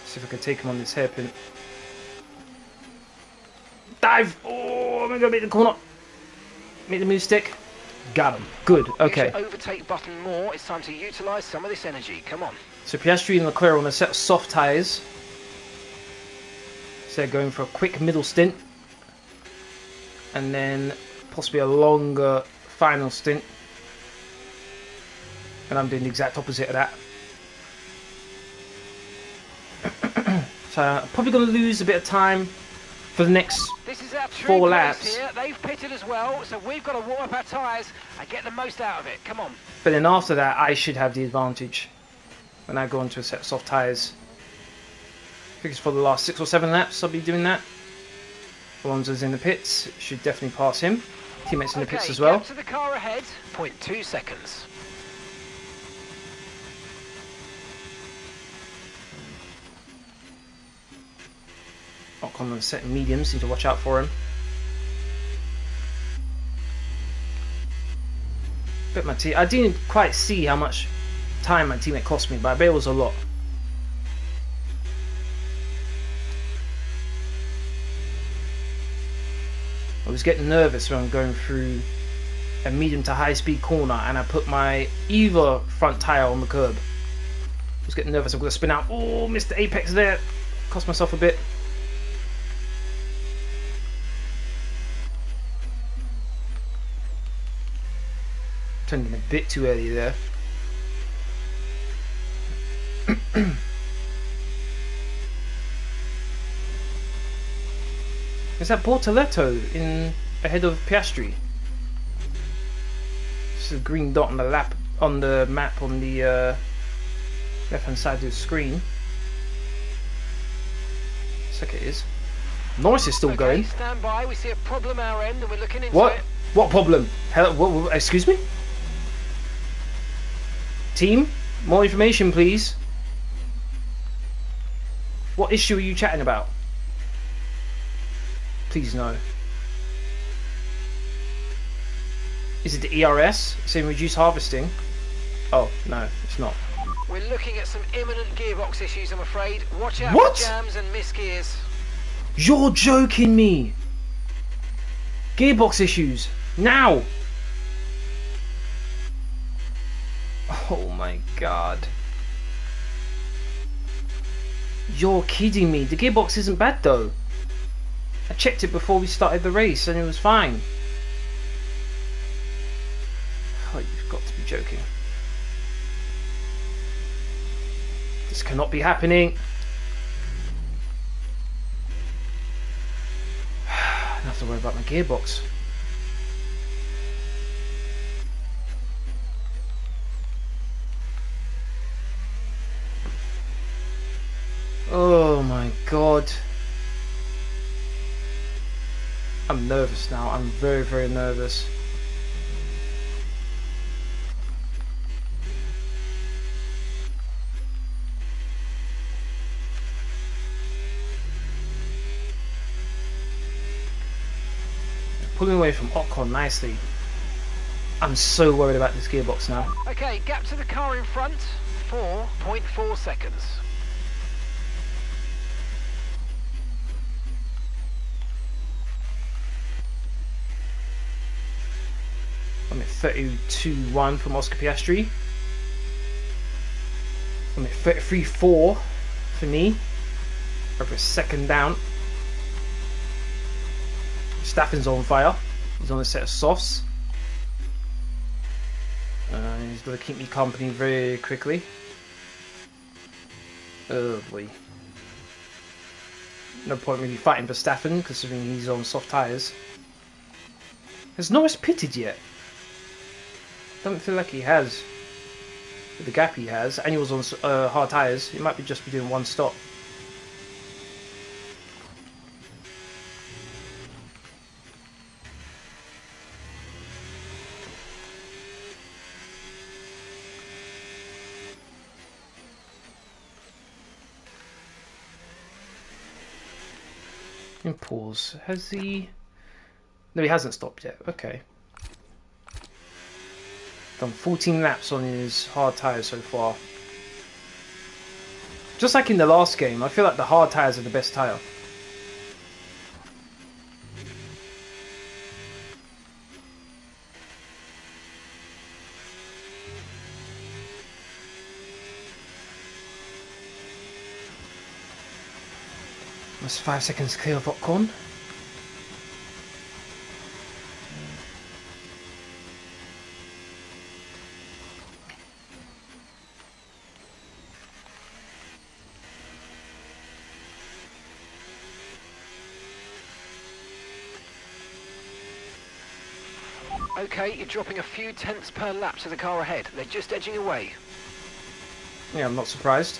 See if I can take him on this hairpin. Dive! Oh, I'm going to make the corner. Make the move stick. Got him. Good. Okay. Use your overtake button more. It's time to utilise some of this energy. Come on. So Piastri and Leclerc on a set of soft tyres. So they're going for a quick middle stint. And then possibly a longer final stint. And I'm doing the exact opposite of that. So I'm probably going to lose a bit of time for the next This is our 4 laps. here. They've pitted as well, so we've got to warm up our tyres and get the most out of it. Come on. But then after that, I should have the advantage when I go onto a set of soft tyres. I think it's for the last 6 or 7 laps I'll be doing that. Alonso's in the pits, should definitely pass him. Teammates in the pits as well. Gap to the car ahead, 0.2 seconds. Ocon on the set in mediums, need to watch out for him. But I didn't quite see how much time my teammate cost me, but I bet it was a lot. I was getting nervous when I'm going through a medium to high speed corner and I put my either front tyre on the curb. I was getting nervous, I'm going to spin out. Oh, missed the apex there. Cost myself a bit. Turned in a bit too early there. Is that Bortoletto in ahead of Piastri? This is a green dot on the map on the left hand side of the screen. Looks like it is. Norris is still going. Stand by. We see a problem our end, and we're looking into What? it. What problem? Hello? What, excuse me? Team, more information, please. What issue are you chatting about? Please no. Is it the ERS saying reduce harvesting? Oh, no, it's not. We're looking at some imminent gearbox issues, I'm afraid. Watch out What? for jams and misgears. You're joking me! Gearbox issues now! Oh my god. You're kidding me. The gearbox isn't bad though. I checked it before we started the race and it was fine. Oh, you've got to be joking. This cannot be happening. I don't have to worry about my gearbox. Oh my god. I'm nervous now. I'm very, very nervous. Pulling away from Ocon nicely. I'm so worried about this gearbox now. Okay, gap to the car in front, 4.4 seconds. I'm at 32.1 from Oscar Piastri. I'm at 33.4 for me. Over a second down. Verstappen's on fire. He's on a set of softs. He's got to keep me company very quickly. Oh boy. No point really fighting Verstappen considering he's on soft tyres. Has Norris pitted yet? Don't feel like he has. With the gap he has, and he was on hard tyres. He might be just be doing one stop. And pause. Has he? No, he hasn't stopped yet. Okay. Done 14 laps on his hard tyres so far. Just like in the last game, I feel like the hard tyres are the best tyre. That's 5 seconds clear of Ocon. Okay, you're dropping a few tenths per lap to the car ahead. They're just edging away. Yeah, I'm not surprised.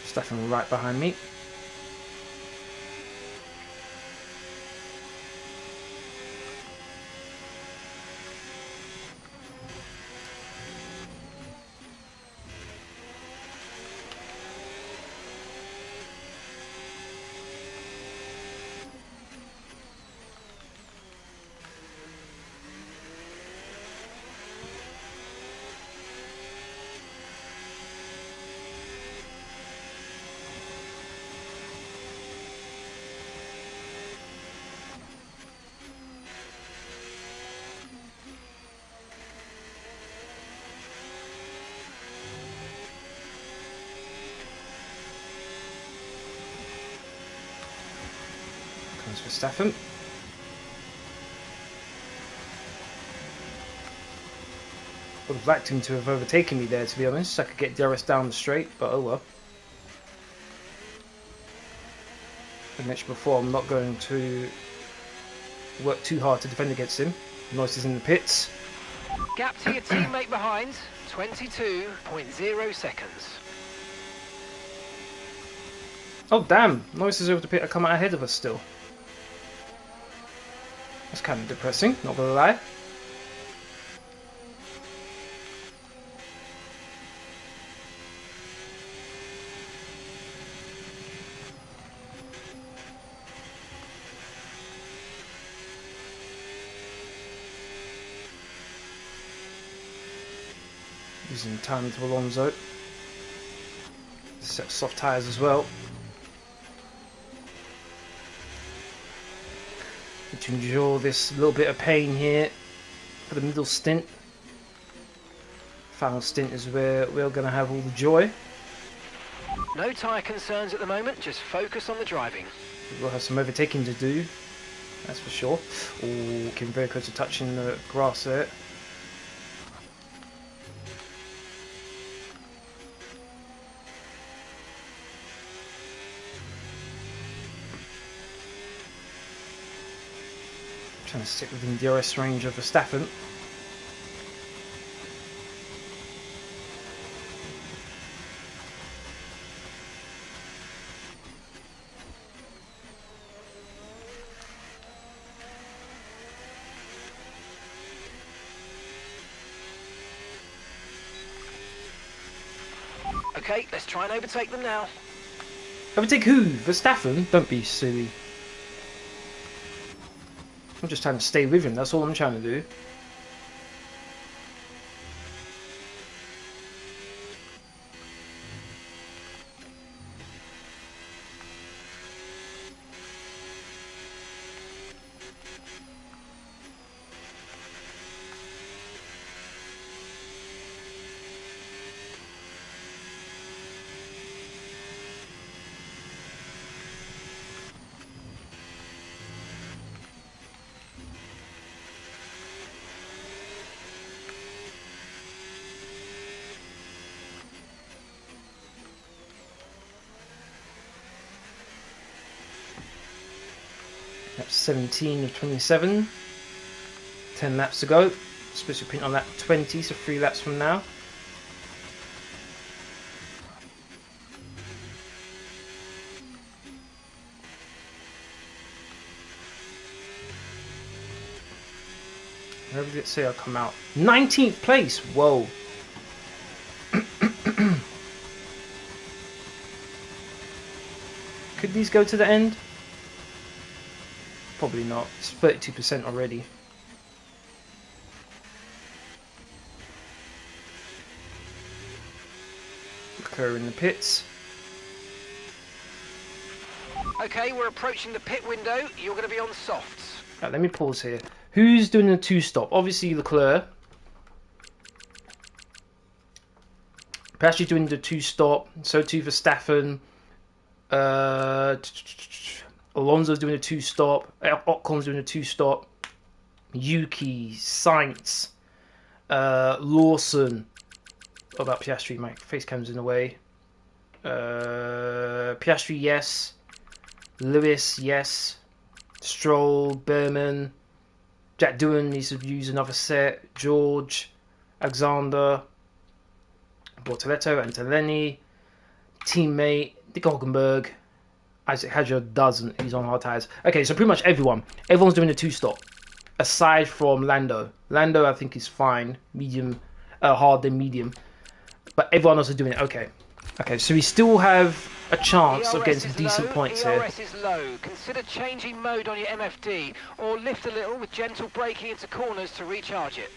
Stefan right behind me. Comes Verstappen. Would have liked him to have overtaken me there, to be honest, so I could get DRS down the straight, but oh well. As I mentioned before, I'm not going to work too hard to defend against him. Norris is in the pits. Gap to your teammate behind, 22.0 seconds. Oh damn, Norris is able to come out ahead of us still. That's kind of depressing, not gonna lie. Using time to Alonso. Set soft tyres as well. To endure this little bit of pain here for the middle stint. Final stint is where we're going to have all the joy. No tyre concerns at the moment, just focus on the driving. We'll have some overtaking to do, that's for sure. Oh, came very close to touching the grass there. Trying to stick within the DRS range of Verstappen. Okay, let's try and overtake them now. Overtake who? Verstappen? Don't be silly. I'm just trying to stay with him, that's all I'm trying to do. That's 17 of 27. 10 laps to go. Supposed to print on lap 20, so 3 laps from now. Where did it say I'll come out? 19th place! Whoa. Could these go to the end? Probably not. It's 32% already. Leclerc in the pits. Okay, we're approaching the pit window. You're going to be on softs. Right, let me pause here. Who's doing the 2-stop? Obviously Leclerc. Piastri's doing the 2-stop. So too Verstappen. Alonso's doing a 2-stop. Ocon's doing a 2-stop. Yuki, Sainz, Lawson. What about Piastri? My face cam's in the way. Piastri, yes. Lewis, yes. Stroll, Berman. Jack Doohan needs to use another set. George, Alexander, Bortoletto, Antonelli, teammate, Dick Hulkenberg. Isaac Hadjar doesn't. He's on hard tyres. Okay, so pretty much everyone. Everyone's doing a 2-stop. Aside from Lando. Lando, I think, is fine. Medium, hard then medium. But everyone else is doing it. Okay. Okay, so we still have a chance of getting some decent points here. ERS is low. Consider changing mode on your MFD or lift a little with gentle braking into corners to recharge it.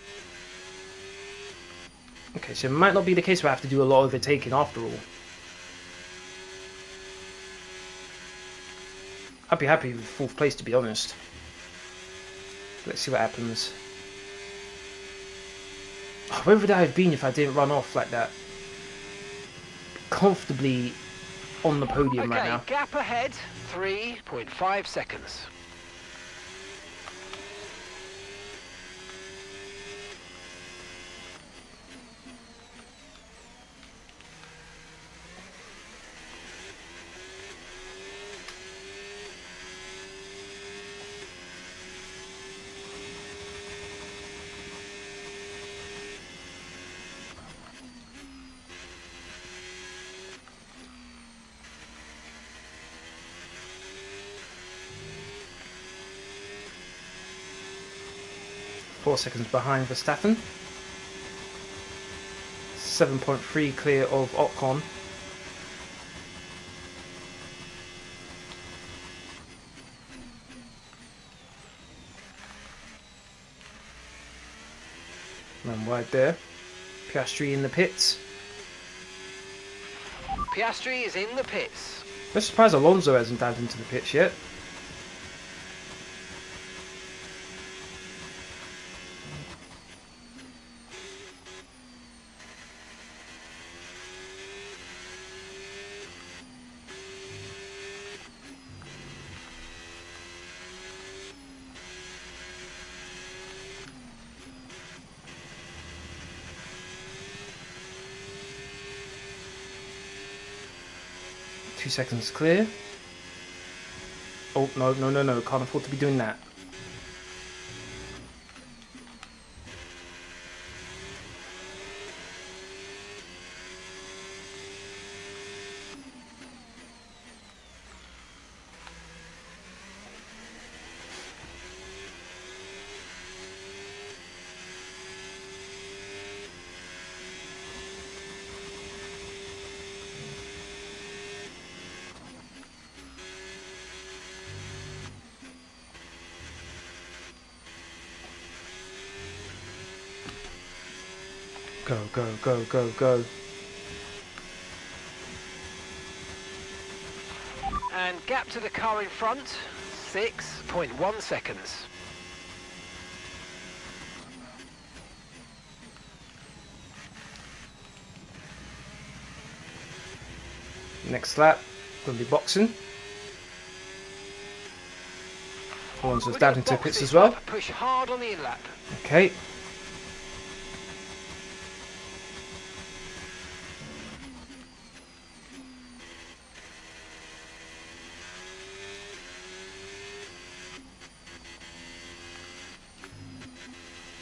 Okay, so it might not be the case where I have to do a lot of overtaking after all. I'd be happy with 4th place, to be honest. Let's see what happens. Oh, where would I have been if I didn't run off like that? Comfortably on the podium right now. Okay, gap ahead, 3.5 seconds. Four seconds behind Verstappen. 7.3 clear of Ocon. Man wide there. Piastri in the pits. Piastri is in the pits. I'm surprised Alonso hasn't dived into the pits yet. Two seconds clear. Oh, no, no, no, no. Can't afford to be doing that. Go, go, go, go, go. And gap to the car in front, 6.1 seconds. Next lap, going to be boxing. Alonso's down into pits as well. Push hard on the in-lap. Okay.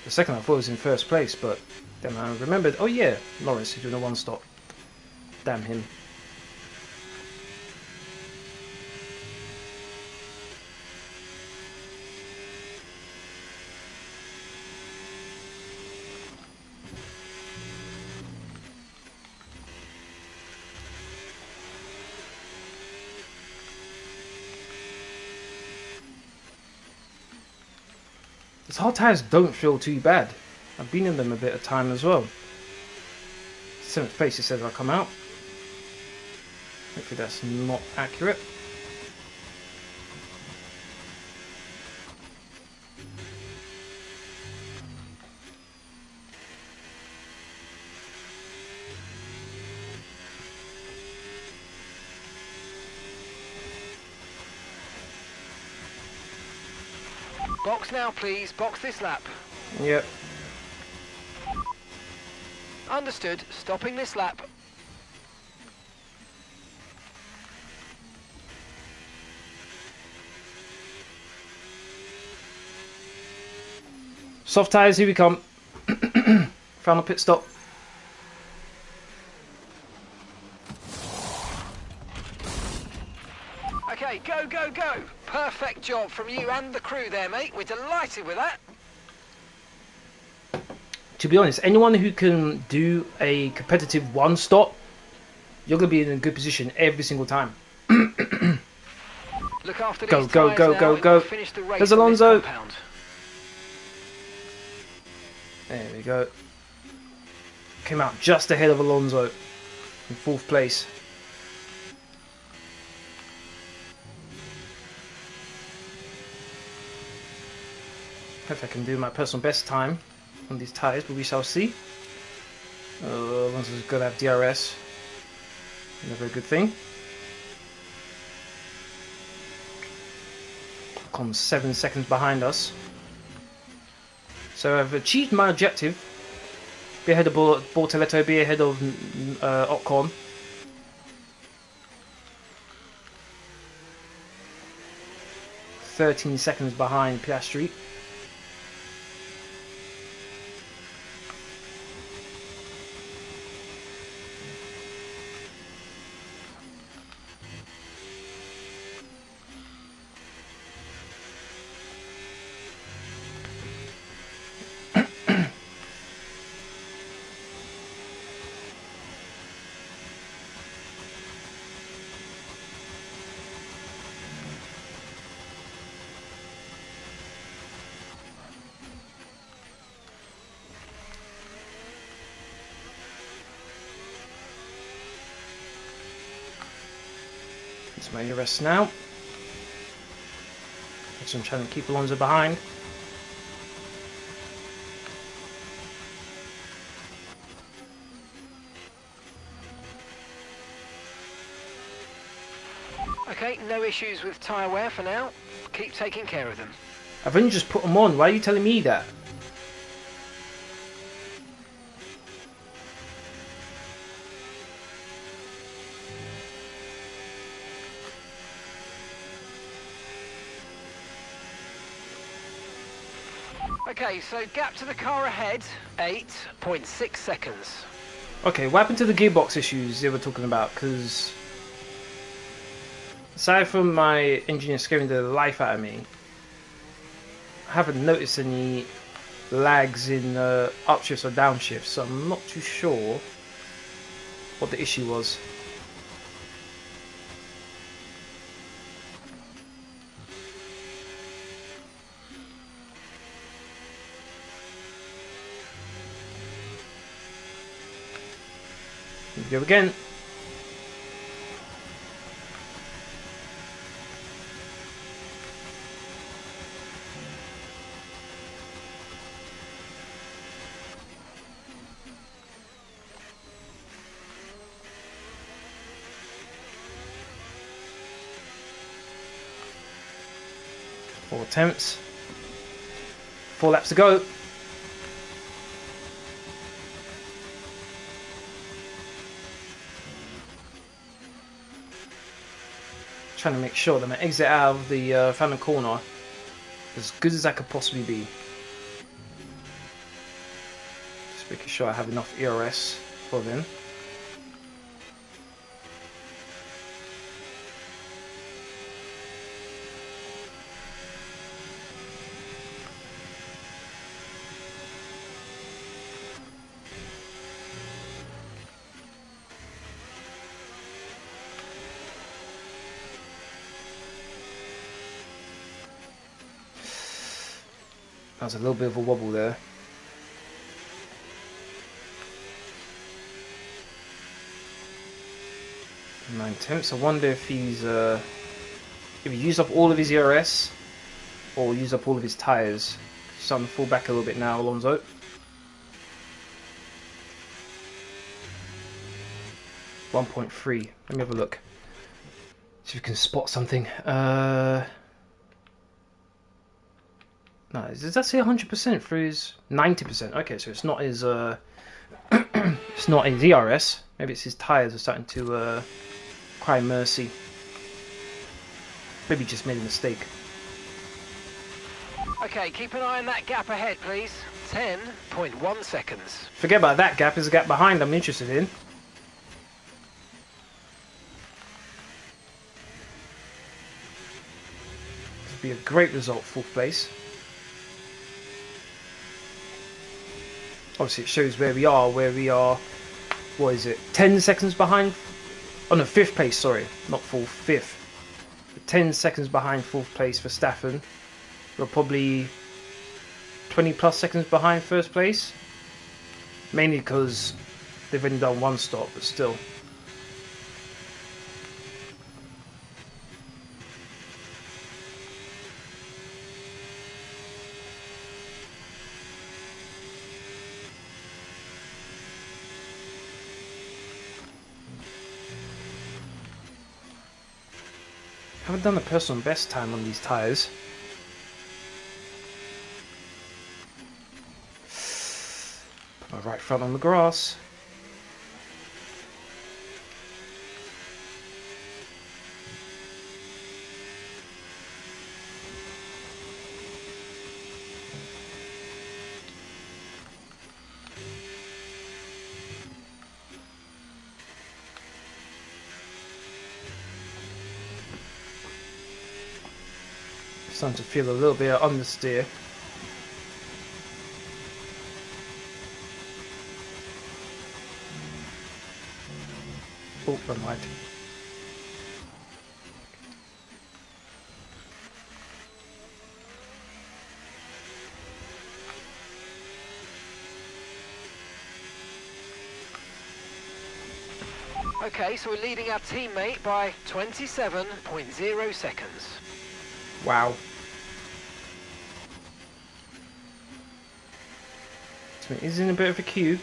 For a second I thought it was in first place, but then I remembered, oh yeah, Lawrence is doing a one stop. Damn him. These hard tyres don't feel too bad. I've been in them a bit of time as well. 7th place it says I'll come out. Hopefully that's not accurate. Box now, please. Box this lap. Yep. Understood. Stopping this lap. Soft tyres, here we come. Final pit stop. Okay, go, go, go. Perfect job from you and the crew there, mate. We're delighted with that. To be honest, anyone who can do a competitive one stop, you're going to be in a good position every single time. Look after Go, these go, tyres go, now, go, and go. we'll finish the race There's on this Alonso. compound. There we go. Came out just ahead of Alonso in 4th place. If I can do my personal best time on these tyres, but we shall see. Alonso's going to have DRS. Never a good thing. Comes 7 seconds behind us. So I've achieved my objective. Be ahead of Bortoletto, be ahead of Ocon. .13 behind Piastri. It's my rest now. So I'm trying to keep Alonso behind. Okay, no issues with tyre wear for now. Keep taking care of them. I've only just put them on. Why are you telling me that? Okay, so gap to the car ahead, 8.6 seconds. Okay, what happened to the gearbox issues they were talking about? Because aside from my engineer scaring the life out of me, I haven't noticed any lags in upshifts or downshifts, so I'm not too sure what the issue was. Here we go again. Four attempts. 4 laps to go. Trying to make sure that my exit out of the final corner as good as I could possibly be. Just making sure I have enough ERS for them. That was a little bit of a wobble there. Nine attempts. I wonder if he's if he used up all of his ERS or used up all of his tyres. Starting to fall back a little bit now, Alonso. .3. Let me have a look. See if we can spot something. No, does that say 100% for his 90%? Okay, so it's not his it's not his ERS. Maybe it's his tyres are starting to cry mercy. Maybe he just made a mistake. Okay, keep an eye on that gap ahead, please. 10.1 seconds. Forget about that gap. There's a gap behind I'm interested in. This would be a great result, 4th place. Obviously it shows where we are, what is it, 10 seconds behind? Oh no, 5th place, sorry, not 4th, 5th. 10 seconds behind 4th place for Staffen. We're probably 20 plus seconds behind 1st place. Mainly because they've only done 1 stop, but still. Haven't done the personal best time on these tyres. Put my right front on the grass. Starting to feel a little bit of understeer. Oh, never mind. Okay, so we're leading our teammate by 27.0 seconds. Wow. So it is in a bit of a queue.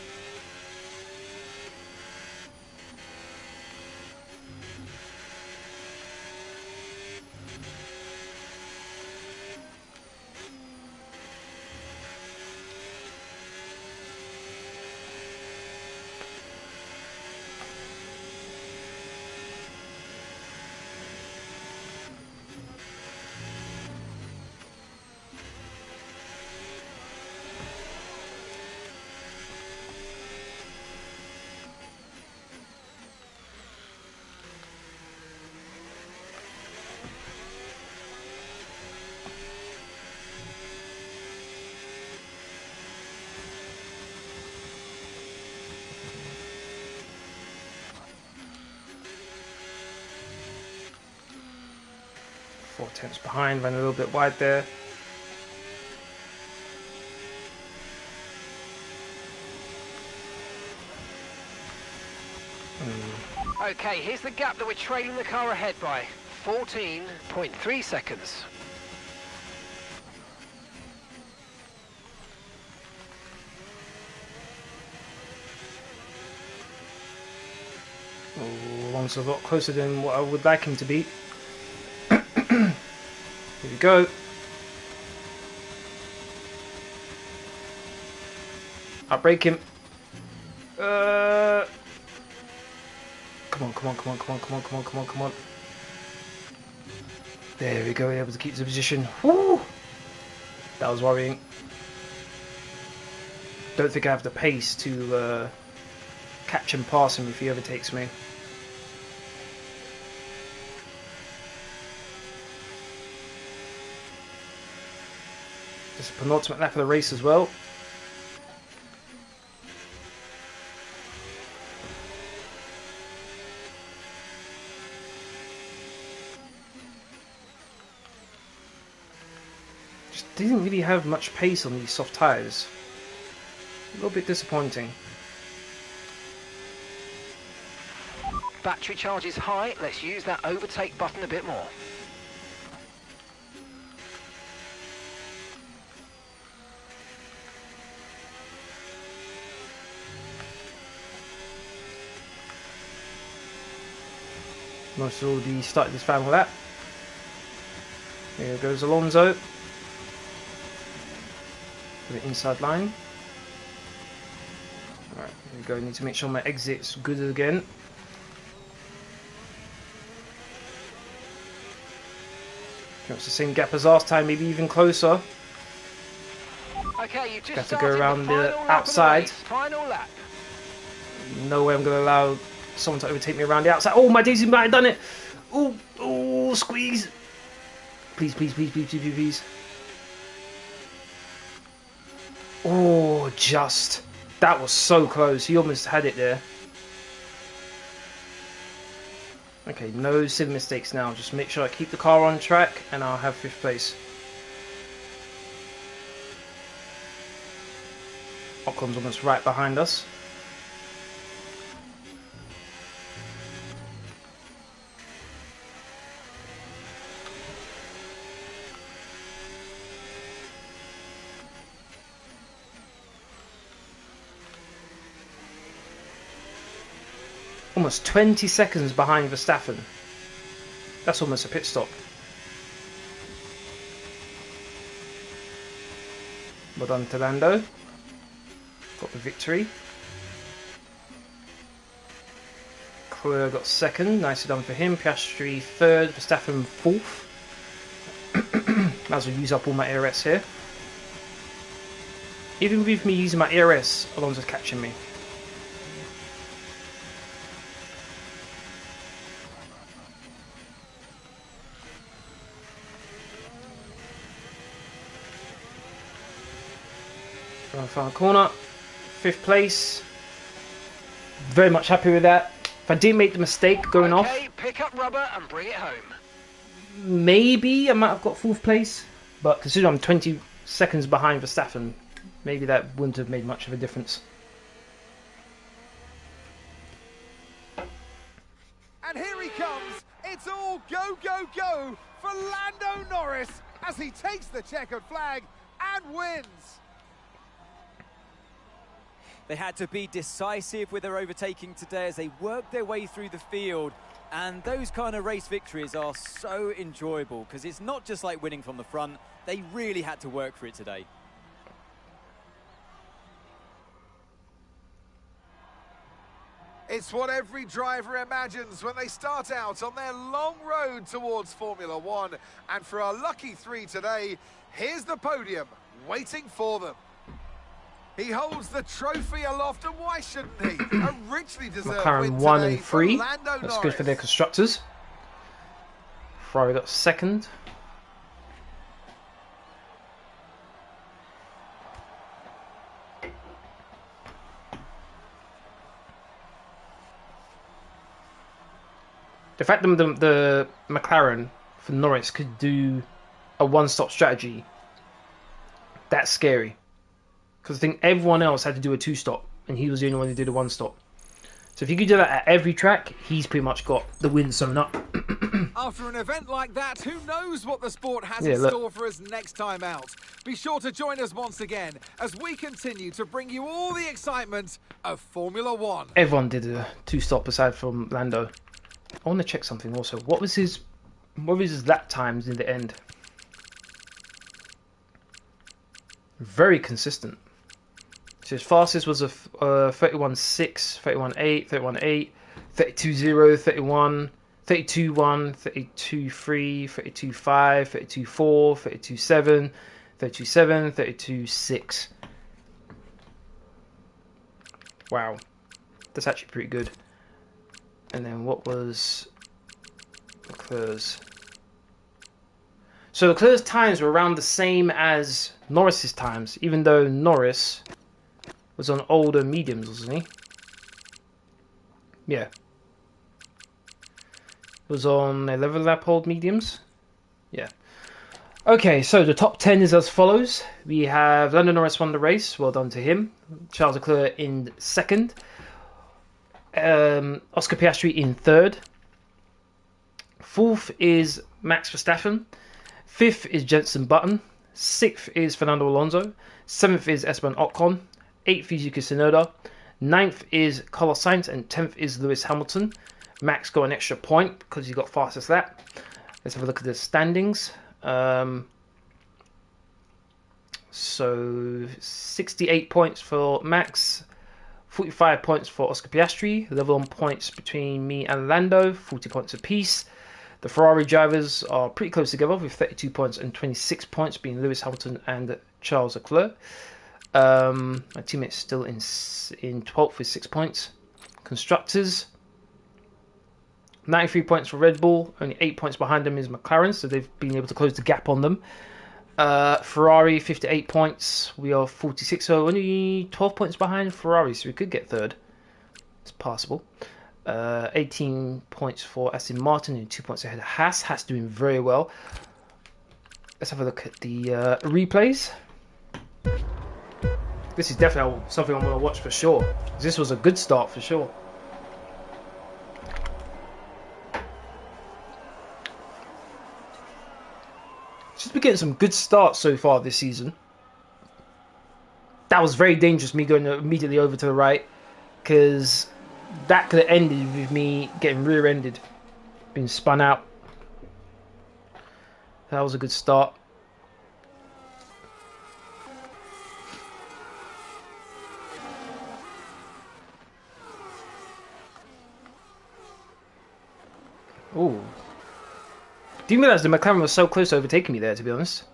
Four tenths behind, ran a little bit wide there. Okay, here's the gap that we're trailing the car ahead by. 14.3 seconds. Oh, Alonso a lot closer than what I would like him to be. Here we go. I'll break him. Come on, come on, come on, come on, come on, come on, come on, come on. There we go, able to keep the position. Woo! That was worrying. Don't think I have the pace to catch and pass him if he overtakes me. Just a penultimate lap of the race as well. Just didn't really have much pace on these soft tyres. A little bit disappointing. Battery charge is high. Let's use that overtake button a bit more. Most already started this final lap. Here goes Alonso. To the inside line. Alright, here we go. Need to make sure my exit's good again. It's the same gap as last time, maybe even closer. Okay, you just Have to go around the outside. Final lap. No way I'm going to allow someone to overtake me around the outside. Oh, my Daisy might have done it. Oh, oh, squeeze. Please, please, please, please, please, please, please. Oh, just. That was so close. He almost had it there. Okay, no silly mistakes now. Just make sure I keep the car on track and I'll have 5th place. Ocon's almost right behind us. Almost 20 seconds behind Verstappen. That's almost a pit stop. Well done to Lando. Got the victory. Leclerc got 2nd. Nicely done for him. Piastri 3rd. Verstappen 4th. Might as well use up all my ARS here. Even with me using my ARS, Alonso's catching me. Final corner, 5th place. Very much happy with that. If I didn't make the mistake going off, pick up rubber and bring it home. Maybe I might have got 4th place, but considering I'm 20 seconds behind Verstappen, maybe that wouldn't have made much of a difference. And here he comes. It's all go, go, go for Lando Norris as he takes the checkered flag and wins. They had to be decisive with their overtaking today as they worked their way through the field. And those kind of race victories are so enjoyable because it's not just like winning from the front. They really had to work for it today. It's what every driver imagines when they start out on their long road towards Formula One. And for our lucky three today, here's the podium waiting for them. He holds the trophy aloft, and why shouldn't he? A richly deserved McLaren win 1 today and 3. for Lando That's Norris. good for their constructors. Ferrari got second. The fact that the McLaren for Norris could do a one-stop strategy, that's scary. Because I think everyone else had to do a two-stop, and he was the only one who did a one-stop. So if he could do that at every track, he's pretty much got the win sewn up. After an event like that, who knows what the sport has Yeah, in look. store for us next time out. Be sure to join us once again as we continue to bring you all the excitement of Formula One. Everyone did a two-stop aside from Lando. I want to check something also. What was his lap times in the end? Very consistent. So his fastest was a 31.6, 31.8, 31.8, 32.0, 31, 32.1, 32.3, 32.5, 32.4, 32.7, 32.7, 32.6. Wow. That's actually pretty good. And then what was Leclerc's? So Leclerc's times were around the same as Norris's times, even though Norris was on older mediums, wasn't he? Yeah. Was on 11 lap old mediums. Yeah. Okay, so the top 10 is as follows. We have Lando Norris won the race. Well done to him. Charles Leclerc in second. Oscar Piastri in third. Fourth is Max Verstappen. Fifth is Jenson Button. Sixth is Fernando Alonso. Seventh is Esteban Ocon. Eighth is Yuki Tsunoda. Ninth is Carlos Sainz. And 10th is Lewis Hamilton. Max got an extra point because he got fastest lap. Let's have a look at the standings. So 68 points for Max. 45 points for Oscar Piastri. Level on points between me and Lando. 40 points apiece. The Ferrari drivers are pretty close together with 32 points and 26 points being Lewis Hamilton and Charles Leclerc. My teammate's still in 12th with 6 points. Constructors, 93 points for Red Bull. Only 8 points behind them is McLaren, so they've been able to close the gap on them. Ferrari, 58 points. We are 46, so only 12 points behind Ferrari, so we could get third. It's possible. 18 points for Aston Martin and 2 points ahead of Haas. Haas doing very well. Let's have a look at the replays. This is definitely something I'm going to watch for sure. This was a good start for sure. Just been getting some good starts so far this season. That was very dangerous, me going immediately over to the right, because that could have ended with me getting rear-ended, being spun out. That was a good start. Ooh. Didn't realise the McLaren was so close to overtaking me there, to be honest.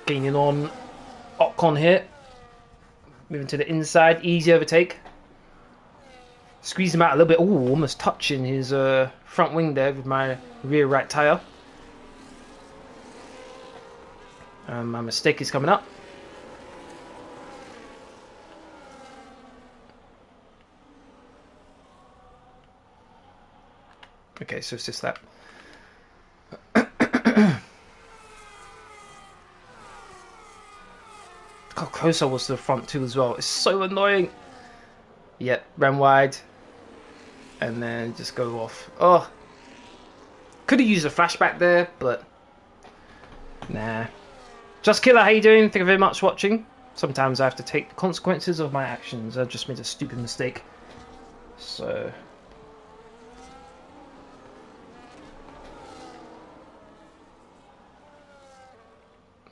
Gaining on Ocon here. Moving to the inside, easy overtake. Squeeze him out a little bit. Ooh, almost touching his front wing there with my rear right tyre. My mistake is coming up. Okay, so it's this lap. Look how close I was to the front too as well. It's so annoying. Yeah, ran wide. and then just go off. Oh, could have used a flashback there, but nah. Just Killer, how you doing? Thank you very much for watching. Sometimes I have to take the consequences of my actions. I just made a stupid mistake. So...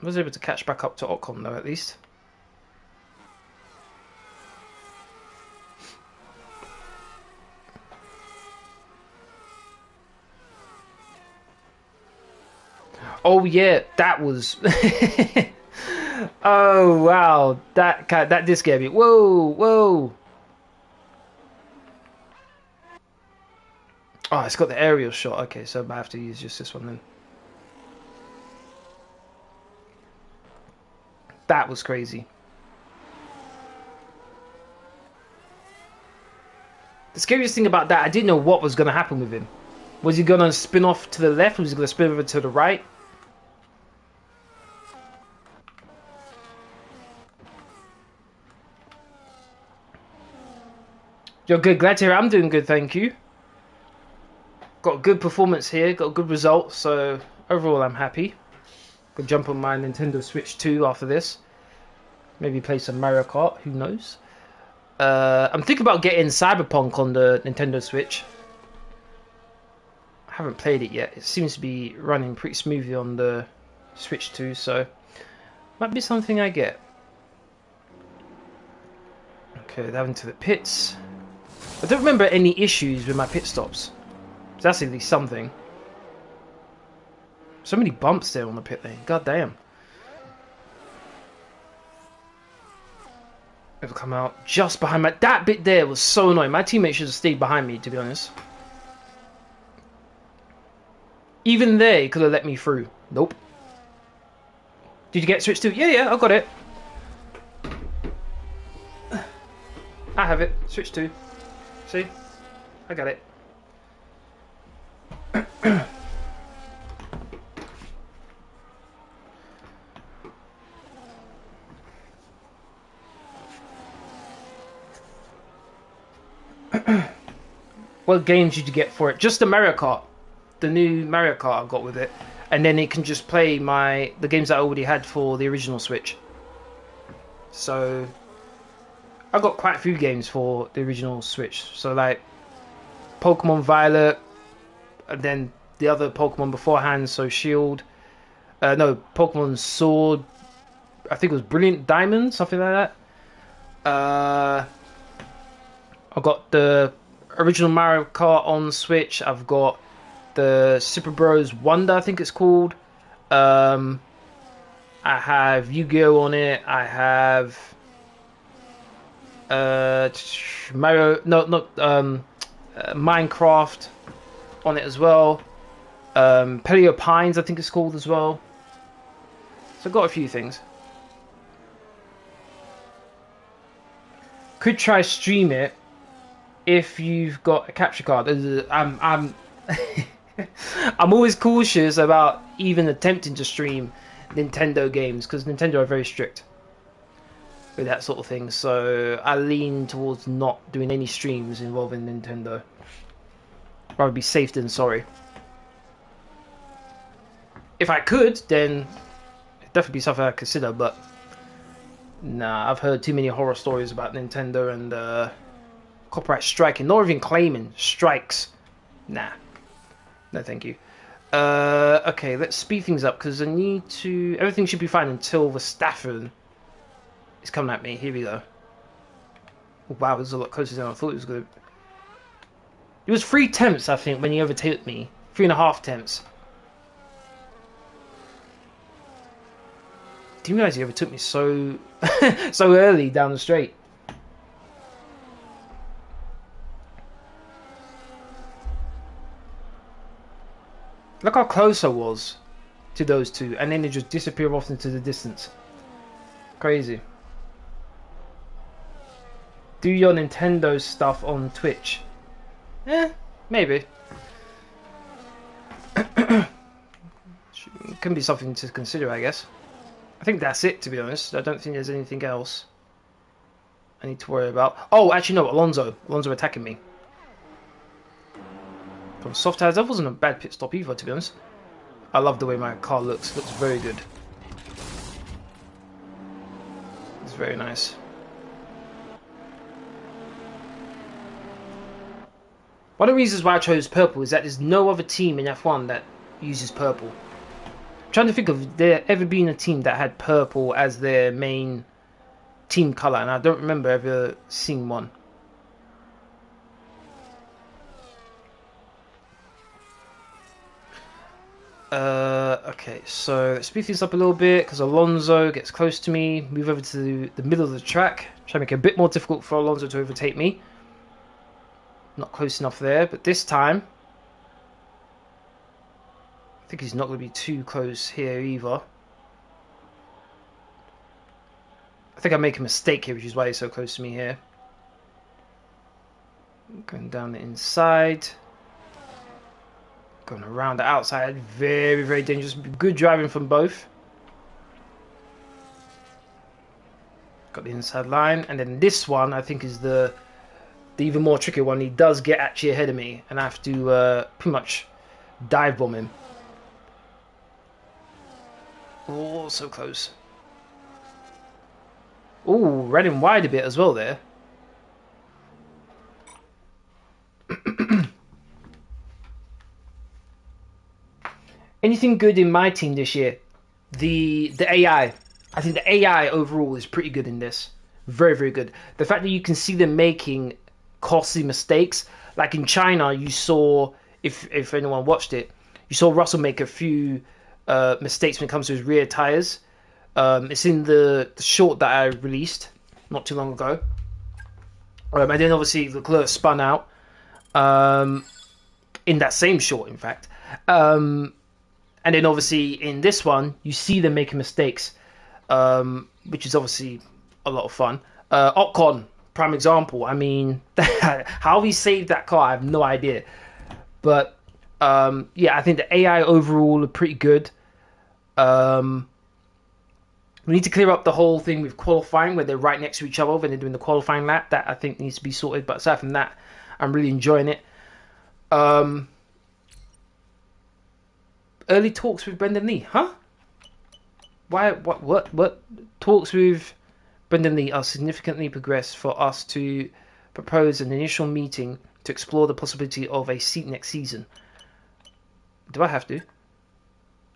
I was able to catch back up to Ocon though, at least. Oh yeah, that was... Oh wow, that did scare me. Whoa, whoa. Oh, it's got the aerial shot. Okay, so I have to use just this one then. That was crazy. The scariest thing about that, I didn't know what was going to happen with him. Was he going to spin off to the left? Was he going to spin over to the right? You're good. Glad to hear. I'm doing good, thank you. Got a good performance here. Got a good result. So overall, I'm happy. Could jump on my Nintendo Switch 2 after this. Maybe play some Mario Kart. Who knows? I'm thinking about getting Cyberpunk on the Nintendo Switch. I haven't played it yet. It seems to be running pretty smoothly on the Switch 2, so might be something I get. Okay, down to the pits. I don't remember any issues with my pit stops. So that's at least something. So many bumps there on the pit lane. God damn. It'll come out just behind my... That bit there was so annoying. My teammate should have stayed behind me, to be honest. Even there, he could have let me through. Nope. Did you get Switch 2? Yeah, I got it. I have it. Switch 2. See? I got it. What games did you get for it? Just the Mario Kart. The new Mario Kart I got with it. And then it can just play the games that I already had for the original Switch. So I got quite a few games for the original Switch. So like Pokemon Violet, and then the other Pokemon beforehand, so Shield. No, Pokemon Sword. I think it was Brilliant Diamond, something like that. I got the original Mario Kart on Switch. I've got the Super Bros Wonder, I think it's called. I have Yu-Gi-Oh on it. I have Mario, Minecraft on it as well. Paleo Pines, I think it's called as well. So I've got a few things. Could try stream it if you've got a capture card. I'm I'm always cautious about even attempting to stream Nintendo games because Nintendo are very strict with that sort of thing. So I lean towards not doing any streams involving Nintendo. Rather be safe than sorry. If I could, then it'd definitely be something I'd consider, but nah, I've heard too many horror stories about Nintendo and copyright striking, not even claiming strikes. Nah, no thank you. Okay, let's speed things up because I need to... Everything should be fine until the Stafford is coming at me. Here we go. Oh, wow, it was a lot closer than I thought it was going to... It was 3 attempts, I think, when he overtook me. 3.5 attempts. Didn't realise he overtook me so so early down the straight. Look how close I was to those two, and then they just disappear off into the distance. Crazy. Do your Nintendo stuff on Twitch? Maybe. Can be something to consider, I guess. I think that's it, to be honest. I don't think there's anything else I need to worry about. Oh, actually no, Alonso attacking me. From soft tires, that wasn't a bad pit stop either, to be honest. I love the way my car looks. Looks very good. It's very nice. One of the reasons why I chose purple is that there's no other team in F1 that uses purple. I'm trying to think of there ever being a team that had purple as their main team colour, and I don't remember ever seeing one. Okay, so let's speed things up a little bit because Alonso gets close to me. Move over to the middle of the track. Try to make it a bit more difficult for Alonso to overtake me. Not close enough there, but this time I think he's not going to be too close here either. I think I make a mistake here, which is why he's so close to me here. Going down the inside. Going around the outside. Very, very dangerous. Good driving from both. Got the inside line. And then this one, I think, is the even more tricky one. He does get actually ahead of me. And I have to pretty much dive bomb him. Oh, so close. Oh, ran him wide a bit as well there. Anything good in my team this year? The AI. I think the AI overall is pretty good in this. Very, very good. The fact that you can see them making costly mistakes. Like in China, you saw, if anyone watched it, you saw Russell make a few mistakes when it comes to his rear tyres. It's in the short that I released not too long ago. And then obviously Leclerc spun out in that same short, in fact. And then obviously in this one, you see them making mistakes, which is obviously a lot of fun. Ocon, prime example. I mean, how he saved that car, I have no idea. But yeah, I think the AI overall are pretty good. We need to clear up the whole thing with qualifying where they're right next to each other when they're doing the qualifying lap. That I think needs to be sorted. But aside from that, I'm really enjoying it. Early talks with Brendan Liegh, huh? Why? What? Talks with Brendan Liegh are significantly progressed for us to propose an initial meeting to explore the possibility of a seat next season. Do I have to?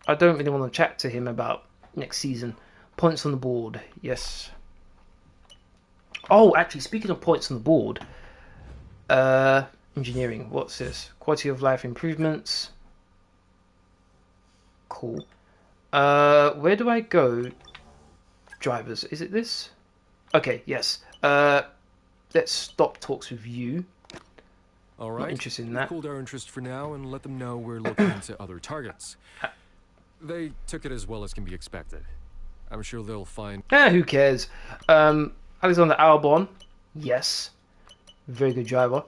I don't really want to chat to him about next season. Points on the board, yes. Oh, actually, speaking of points on the board, engineering. What's this? Quality of life improvements. Cool. Where do I go? Drivers. Is it this? Okay, yes. Let's stop talks with you. All right. Not interested in that. Cooled our interest for now and let them know we're looking into other targets. They took it as well as can be expected. I'm sure they'll find... Who cares? Alexander Albon. Yes. Very good driver.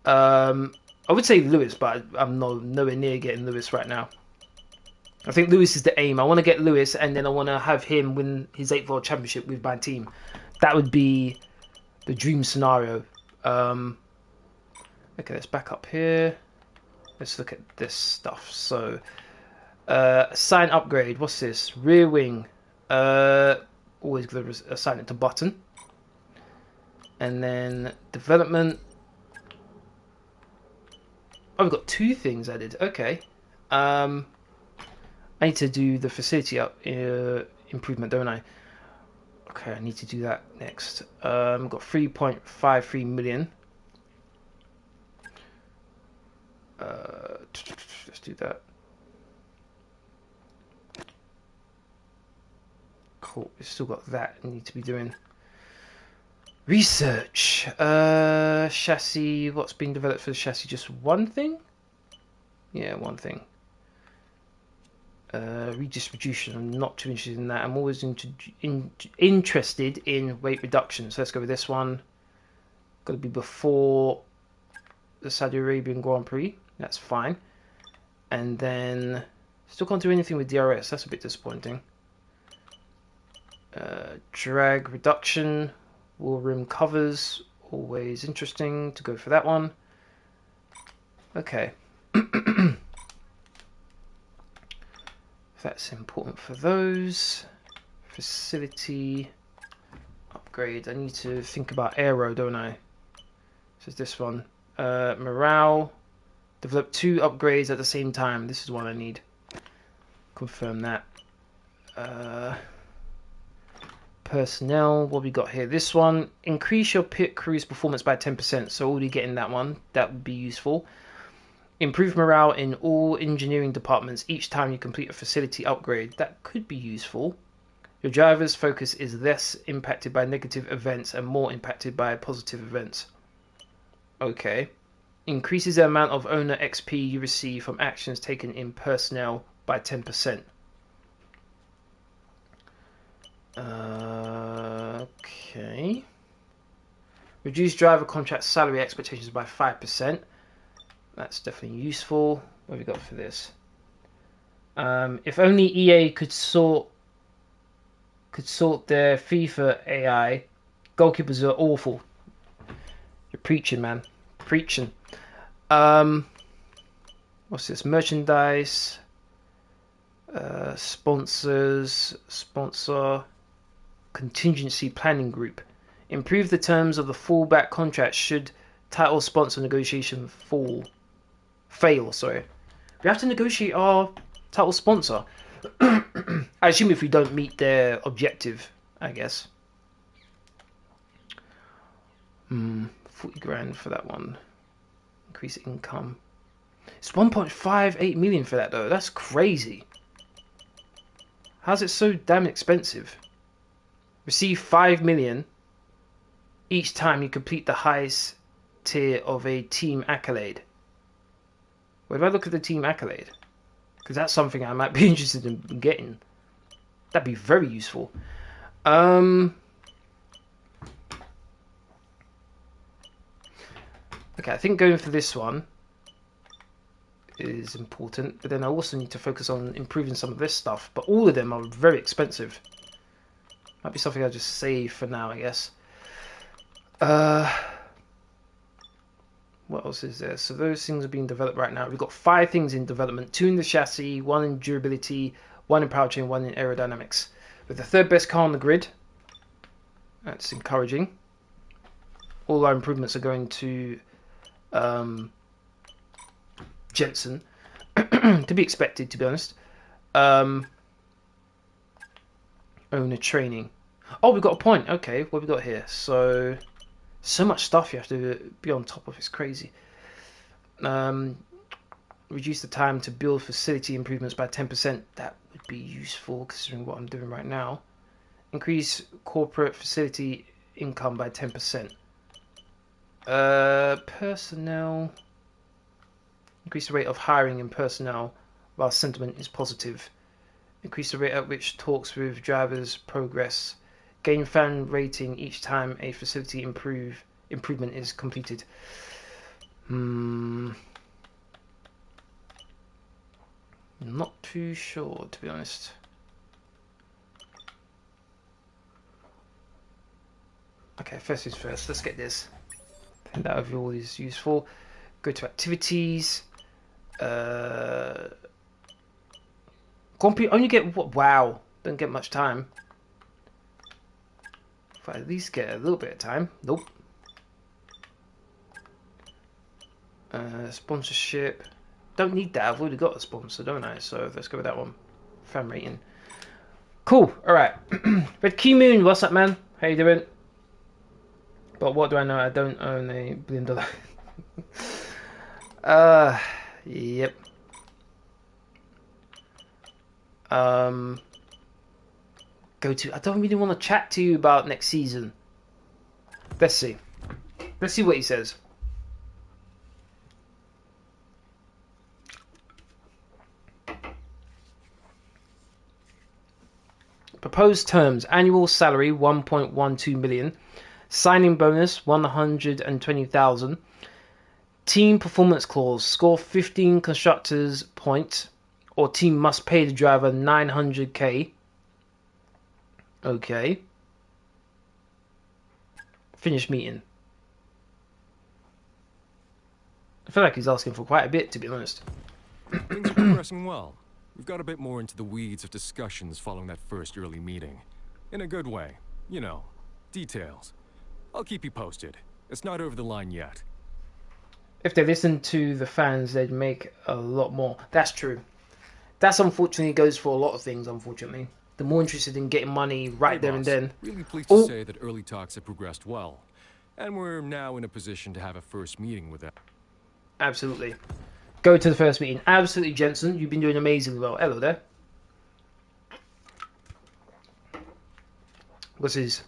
I would say Lewis, but I'm nowhere near getting Lewis right now. I think Lewis is the aim. I want to get Lewis, and then I want to have him win his 8th World Championship with my team. That would be the dream scenario. Okay, let's back up here. Let's look at this stuff. So, assign upgrade. What's this? Rear wing. Always going to assign it to button. And then development. Oh, we've got 2 things added. Okay. I need to do the facility up improvement, don't I? Okay, I need to do that next. I've got 3.53 million. Let's do that. Cool. We've still got that. I need to be doing research. Chassis. What's being developed for the chassis? Just one thing? Yeah, one thing. Redistribution. I'm not too interested in that. I'm always interested in weight reduction. So let's go with this one. Got to be before the Saudi Arabian Grand Prix. That's fine. And then still can't do anything with DRS. That's a bit disappointing. Drag reduction. Wheel rim covers. Always interesting to go for that one. Okay. That's important for those. Facility upgrade. I need to think about aero, don't I? So it's this one. Morale. Develop 2 upgrades at the same time. This is what I need. Confirm that. Personnel. What we got here? This one. Increase your pit crew's performance by 10%. So already getting that one. That would be useful. Improve morale in all engineering departments each time you complete a facility upgrade. That could be useful. Your driver's focus is less impacted by negative events and more impacted by positive events. Okay. Increases the amount of owner XP you receive from actions taken in personnel by 10%. Okay. Reduce driver contract salary expectations by 5%. That's definitely useful. What have we got for this? If only EA could sort their FIFA AI. Goalkeepers are awful. You're preaching, man. Preaching. What's this? Merchandise. Sponsors. Sponsor. Contingency planning group. Improve the terms of the fallback contract should title sponsor negotiation fail. Sorry. We have to negotiate our title sponsor. I assume if we don't meet their objective, I guess. 40 grand for that one. Increase income. It's 1.58 million for that though. That's crazy. How's it so damn expensive? Receive 5 million each time you complete the highest tier of a team accolade. Where do I look at the team accolade? Because that's something I might be interested in getting. That'd be very useful. Okay, I think going for this one is important, but then I also need to focus on improving some of this stuff. But all of them are very expensive. Might be something I'll just save for now, I guess. What else is there? So those things are being developed right now. We've got 5 things in development. 2 in the chassis, 1 in durability, 1 in powertrain, 1 in aerodynamics. With the 3rd best car on the grid. That's encouraging. All our improvements are going to Jenson. To be expected, to be honest. Owner training. Oh, we've got a point. Okay, what have we got here? So much stuff you have to be on top of. It's crazy. Reduce the time to build facility improvements by 10%. That would be useful considering what I'm doing right now. Increase corporate facility income by 10%. Personnel. Increase the rate of hiring in personnel while sentiment is positive. Increase the rate at which talks with drivers progress. Gain fan rating each time a facility improvement is completed. Not too sure, to be honest. Okay, first things first. Let's get this. I think that overall is useful. Go to activities. Only get what? Wow, don't get much time. If I at least get a little bit of time. Nope. Sponsorship. Don't need that. I've already got a sponsor, don't I? So let's go with that one. Fan rating. Cool. All right. Red Key Moon, what's up, man? How you doing? But what do I know? I don't own a $1 billion. Yep. Go to. I don't really want to chat to you about next season. Let's see. Let's see what he says. Proposed terms: annual salary 1.12 million, signing bonus 120,000, team performance clause: score 15 constructors points, or team must pay the driver 900k. Okay. Finish meeting. I feel like he's asking for quite a bit, to be honest. Things are progressing well. We've got a bit more into the weeds of discussions following that first early meeting. In a good way. You know, details. I'll keep you posted. It's not over the line yet. If they listened to the fans, they'd make a lot more. That's true. That's unfortunately goes for a lot of things, unfortunately. They're more interested in getting money right there and then. Really pleased to say that early talks have progressed well. And we're now in a position to have a first meeting with them. Absolutely. Go to the first meeting. Absolutely, Jenson. You've been doing amazingly well. Hello there. What's his?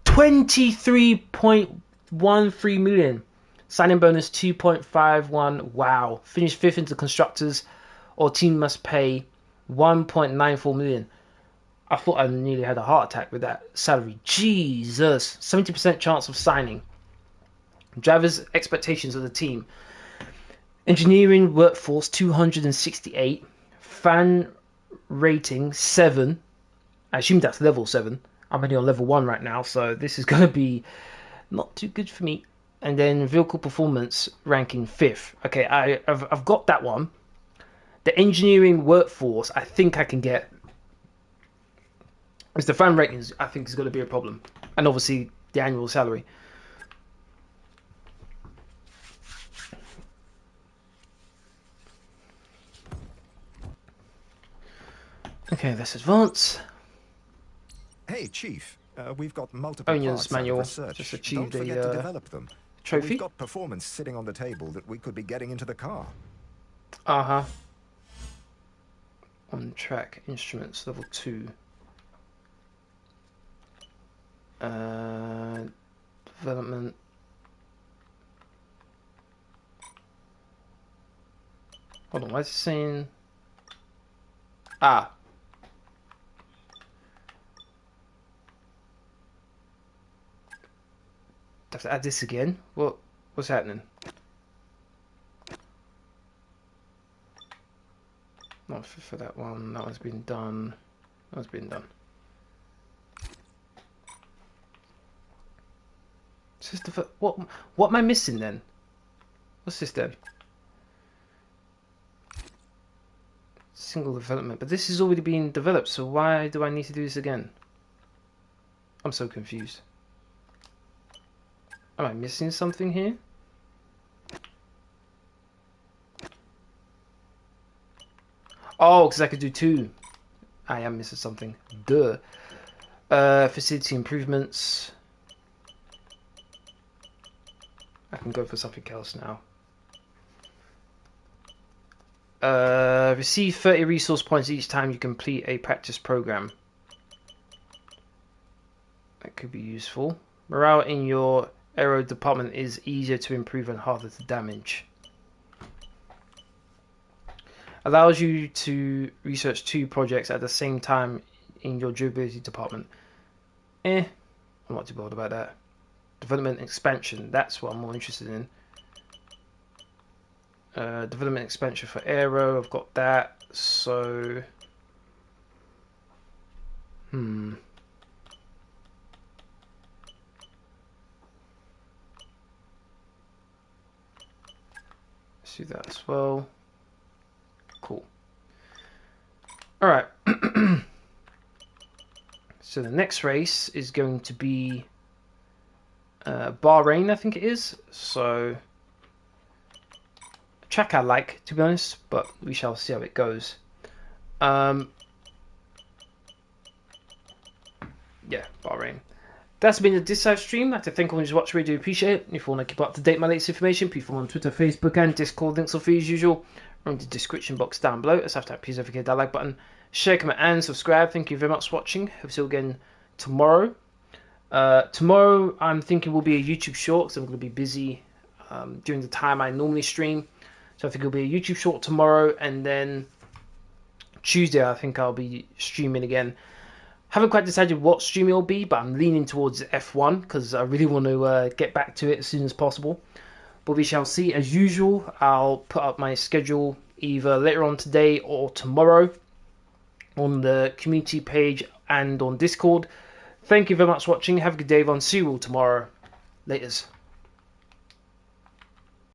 23.13 million. Signing bonus 2.51. Wow. Finished 5th into constructors, or team must pay 1.94 million. I thought I nearly had a heart attack with that salary. Jesus. 70% chance of signing. Drivers' expectations of the team. Engineering workforce 268. Fan rating 7. I assume that's level 7. I'm only on level 1 right now, so this is going to be not too good for me. And then vehicle performance ranking 5th. Okay, I've got that one. The engineering workforce, I think I can get. It's the fan ratings, I think, is going to be a problem. And obviously, the annual salary. Okay, let's advance. Hey, Chief. We've got multiple Onions parts out of manual. research. Just achieved Don't forget to a develop them. trophy. We've got performance sitting on the table that we could be getting into the car. Uh-huh. On track instruments level 2. Development. Hold on, why is it saying? Ah. I have to add this again. What's happening? Not for that one. That one's been done. That one's been done. This is the what am I missing then? What's this then? Single development, but this is already being developed, so why do I need to do this again? I'm so confused. Am I missing something here? Oh, because I could do 2. I am missing something. Duh. Facility improvements. I can go for something else now. Receive 30 resource points each time you complete a practice program. That could be useful. Morale in your aero department is easier to improve and harder to damage. Allows you to research 2 projects at the same time in your durability department. I'm not too bothered about that. Development expansion, that's what I'm more interested in. Development expansion for aero, I've got that. So, let's do that as well. Cool. Alright. So the next race is going to be Bahrain, I think it is. So, a track I like, to be honest, but we shall see how it goes. Yeah, Bahrain. That's been this live stream. I'd like to thank everyone who's watched. Really do appreciate it. If you want to keep up to date with my latest information, please follow me on Twitter, Facebook, and Discord. Links are free as usual. Or in the description box down below. Let's have that. Please don't forget that like button, share, comment, and subscribe. Thank you very much for watching. Hope to see you again tomorrow. Tomorrow, I'm thinking will be a YouTube short because I'm going to be busy during the time I normally stream. So I think it'll be a YouTube short tomorrow, and then Tuesday I think I'll be streaming again. Haven't quite decided what stream it'll be, but I'm leaning towards F1 because I really want to get back to it as soon as possible. But we shall see. As usual, I'll put up my schedule either later on today or tomorrow on the community page and on Discord. Thank you very much for watching. Have a good day, everyone. See you all tomorrow. Laters.